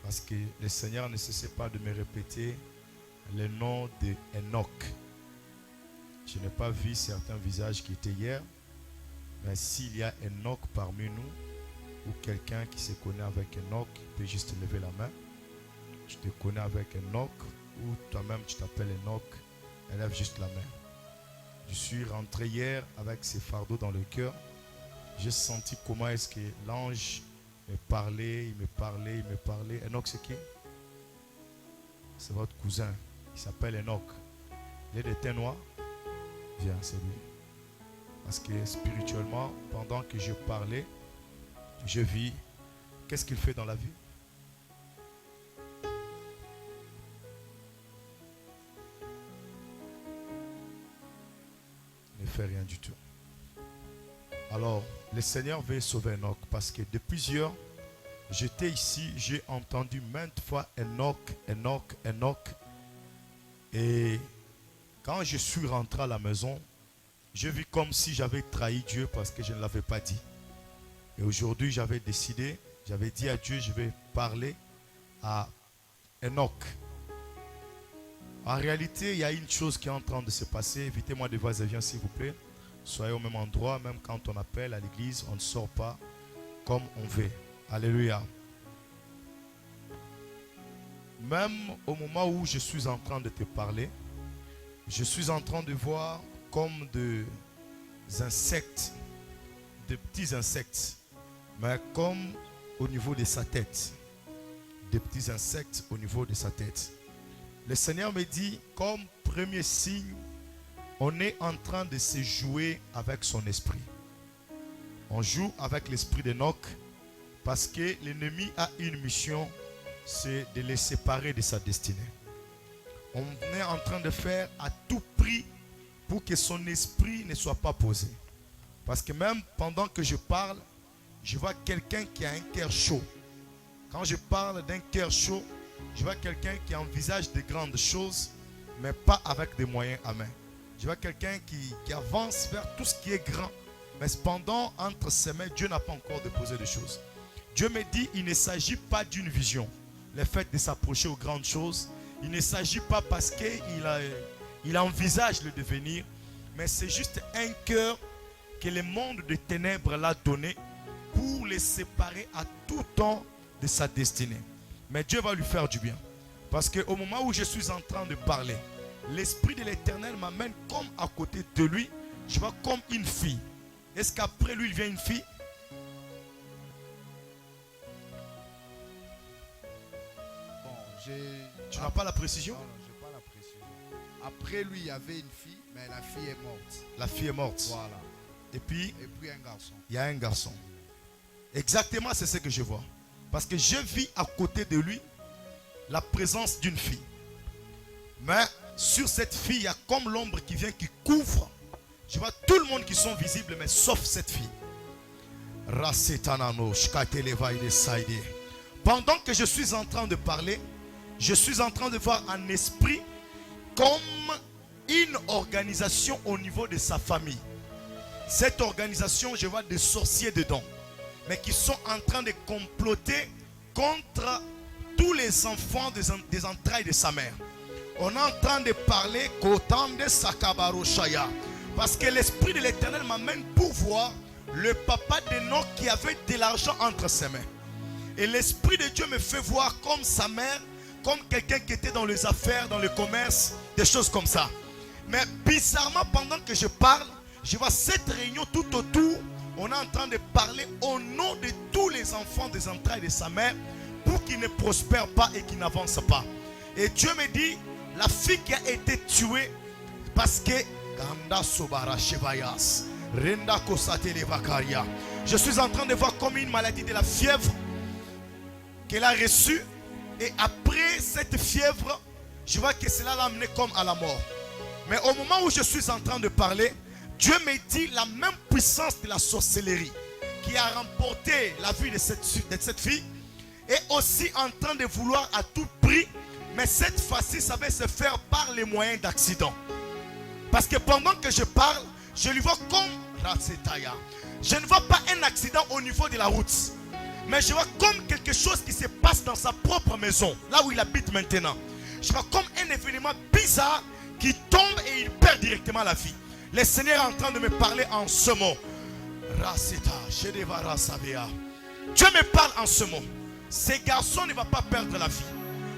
parce que le Seigneur ne cessait pas de me répéter le nom d'Enoch. Je n'ai pas vu certains visages qui étaient hier, mais s'il y a Enoch parmi nous ou quelqu'un qui se connaît avec Enoch, il peut juste lever la main. Tu te connais avec Enoch ou toi-même tu t'appelles Enoch, élève juste la main. Je suis rentré hier avec ces fardeaux dans le cœur. J'ai senti comment est-ce que l'ange me parlait, il me parlait. Enoch c'est qui? C'est votre cousin. Il s'appelle Enoch. Il est de teint noir. Viens, c'est lui. Parce que spirituellement, pendant que je parlais, je vis. Qu'est-ce qu'il fait dans la vie? Il ne fait rien du tout. Alors, le Seigneur veut sauver Enoch parce que depuis hier, j'étais ici, j'ai entendu maintes fois Enoch. Et quand je suis rentré à la maison, j'ai vu comme si j'avais trahi Dieu parce que je ne l'avais pas dit. Et aujourd'hui, j'avais décidé, j'avais dit à Dieu, je vais parler à Enoch. En réalité, il y a une chose qui est en train de se passer. Évitez-moi de va-et-vient, s'il vous plaît. Soyez au même endroit, même quand on appelle à l'église, on ne sort pas comme on veut. Alléluia. Même au moment où je suis en train de te parler, je suis en train de voir comme des insectes, des petits insectes, mais comme au niveau de sa tête. Des petits insectes au niveau de sa tête. Le Seigneur me dit, comme premier signe, on est en train de se jouer avec son esprit. On joue avec l'esprit d'Enoch parce que l'ennemi a une mission, c'est de le séparer de sa destinée. On est en train de faire à tout prix pour que son esprit ne soit pas posé. Parce que même pendant que je parle, je vois quelqu'un qui a un cœur chaud. Quand je parle d'un cœur chaud, je vois quelqu'un qui envisage de grandes choses, mais pas avec des moyens à main. Je vois quelqu'un qui avance vers tout ce qui est grand, mais cependant, entre ses mains, Dieu n'a pas encore déposé de choses. Dieu me dit, il ne s'agit pas d'une vision, le fait de s'approcher aux grandes choses. Il ne s'agit pas parce qu'il envisage le devenir, mais c'est juste un cœur que le monde des ténèbres l'a donné pour le séparer à tout temps de sa destinée. Mais Dieu va lui faire du bien. Parce qu'au moment où je suis en train de parler, l'Esprit de l'Éternel m'amène comme à côté de lui. Je vois comme une fille. Est-ce qu'après lui, il vient une fille? Bon, tu n'as pas la précision? Non, je n'ai pas la précision. Après lui, il y avait une fille, mais la fille est morte. La fille est morte. Voilà. Et puis un garçon. Il y a un garçon. Exactement, c'est ce que je vois. Parce que je vis à côté de lui la présence d'une fille. Mais sur cette fille, il y a comme l'ombre qui vient, qui couvre. Je vois tout le monde qui sont visibles, mais sauf cette fille. Pendant que je suis en train de parler, je suis en train de voir un esprit comme une organisation au niveau de sa famille. Cette organisation, je vois des sorciers dedans, mais qui sont en train de comploter contre tous les enfants des entrailles de sa mère. On est en train de parler qu'autant de Sakabaroshaya. Parce que l'Esprit de l'Éternel m'amène pour voir le papa d'Enoch qui avait de l'argent entre ses mains. Et l'Esprit de Dieu me fait voir comme sa mère, comme quelqu'un qui était dans les affaires, dans le commerce, des choses comme ça. Mais bizarrement, pendant que je parle, je vois cette réunion tout autour. On est en train de parler au nom de tous les enfants des entrailles de sa mère pour qu'ils ne prospèrent pas et qu'ils n'avancent pas. Et Dieu me dit, la fille qui a été tuée parce que je suis en train de voir comme une maladie de la fièvre qu'elle a reçue. Et après cette fièvre, je vois que cela l'a amené comme à la mort. Mais au moment où je suis en train de parler, Dieu me dit la même puissance de la sorcellerie qui a remporté la vie de cette fille est aussi en train de vouloir à tout prix, mais cette fois-ci, ça va se faire par les moyens d'accident. Parce que pendant que je parle, je lui vois comme Ratsetaya. Je ne vois pas un accident au niveau de la route, mais je vois comme quelque chose qui se passe dans sa propre maison, là où il habite maintenant. Je vois comme un événement bizarre qui tombe et il perd directement la vie. Le Seigneur est en train de me parler en ce mot. Dieu me parle en ce mot. Ce garçon ne va pas perdre la vie.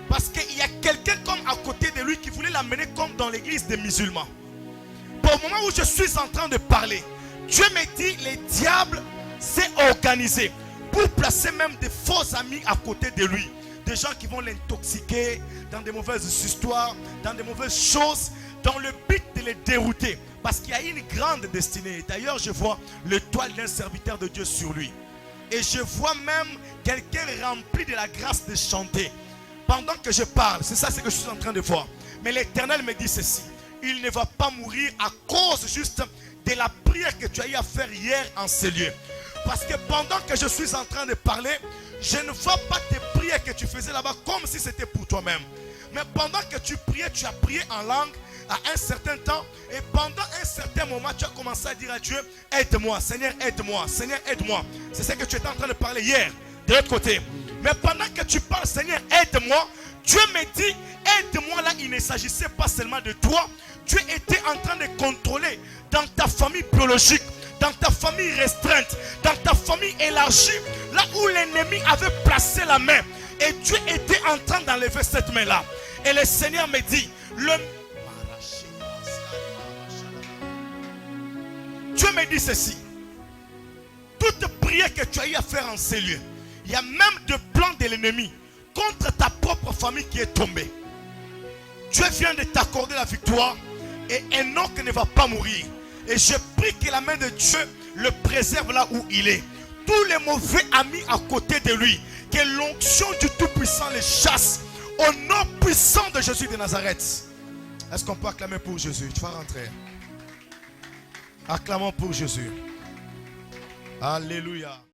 Parce qu'il y a quelqu'un comme à côté de lui qui voulait l'amener comme dans l'église des musulmans. Au moment où je suis en train de parler, Dieu me dit, le diable s'est organisé pour placer même des faux amis à côté de lui. Des gens qui vont l'intoxiquer dans de mauvaises histoires, dans de mauvaises choses, dans le but de les dérouter. Parce qu'il y a une grande destinée. D'ailleurs, je vois l'étoile d'un serviteur de Dieu sur lui. Et je vois même quelqu'un rempli de la grâce de chanter. Pendant que je parle, c'est ça ce que je suis en train de voir. Mais l'Éternel me dit ceci. Il ne va pas mourir à cause juste de la prière que tu as eu à faire hier en ces lieux. Parce que pendant que je suis en train de parler, je ne vois pas tes prières que tu faisais là-bas comme si c'était pour toi-même. Mais pendant que tu priais, tu as prié en langue à un certain temps. Et pendant un certain moment, tu as commencé à dire à Dieu, aide-moi, Seigneur, aide-moi, Seigneur, aide-moi. C'est ce que tu étais en train de parler hier, de l'autre côté. Mais pendant que tu parles, Seigneur, aide-moi, Dieu me dit, aide-moi là, il ne s'agissait pas seulement de toi. Dieu était en train de contrôler dans ta famille biologique, dans ta famille restreinte, dans ta famille élargie, là où l'ennemi avait placé la main. Et Dieu était en train d'enlever cette main-là. Et le Seigneur me dit, Dieu me dit ceci. Toute prière que tu as eu à faire en ces lieux, il y a même des plans de l'ennemi contre ta propre famille qui est tombée. Dieu vient de t'accorder la victoire et Enoch ne va pas mourir. Et je prie que la main de Dieu le préserve là où il est. Tous les mauvais amis à côté de lui, que l'onction du Tout-Puissant les chasse au nom puissant de Jésus de Nazareth. Est-ce qu'on peut acclamer pour Jésus? Tu vas rentrer. Acclamons pour Jésus. Alléluia.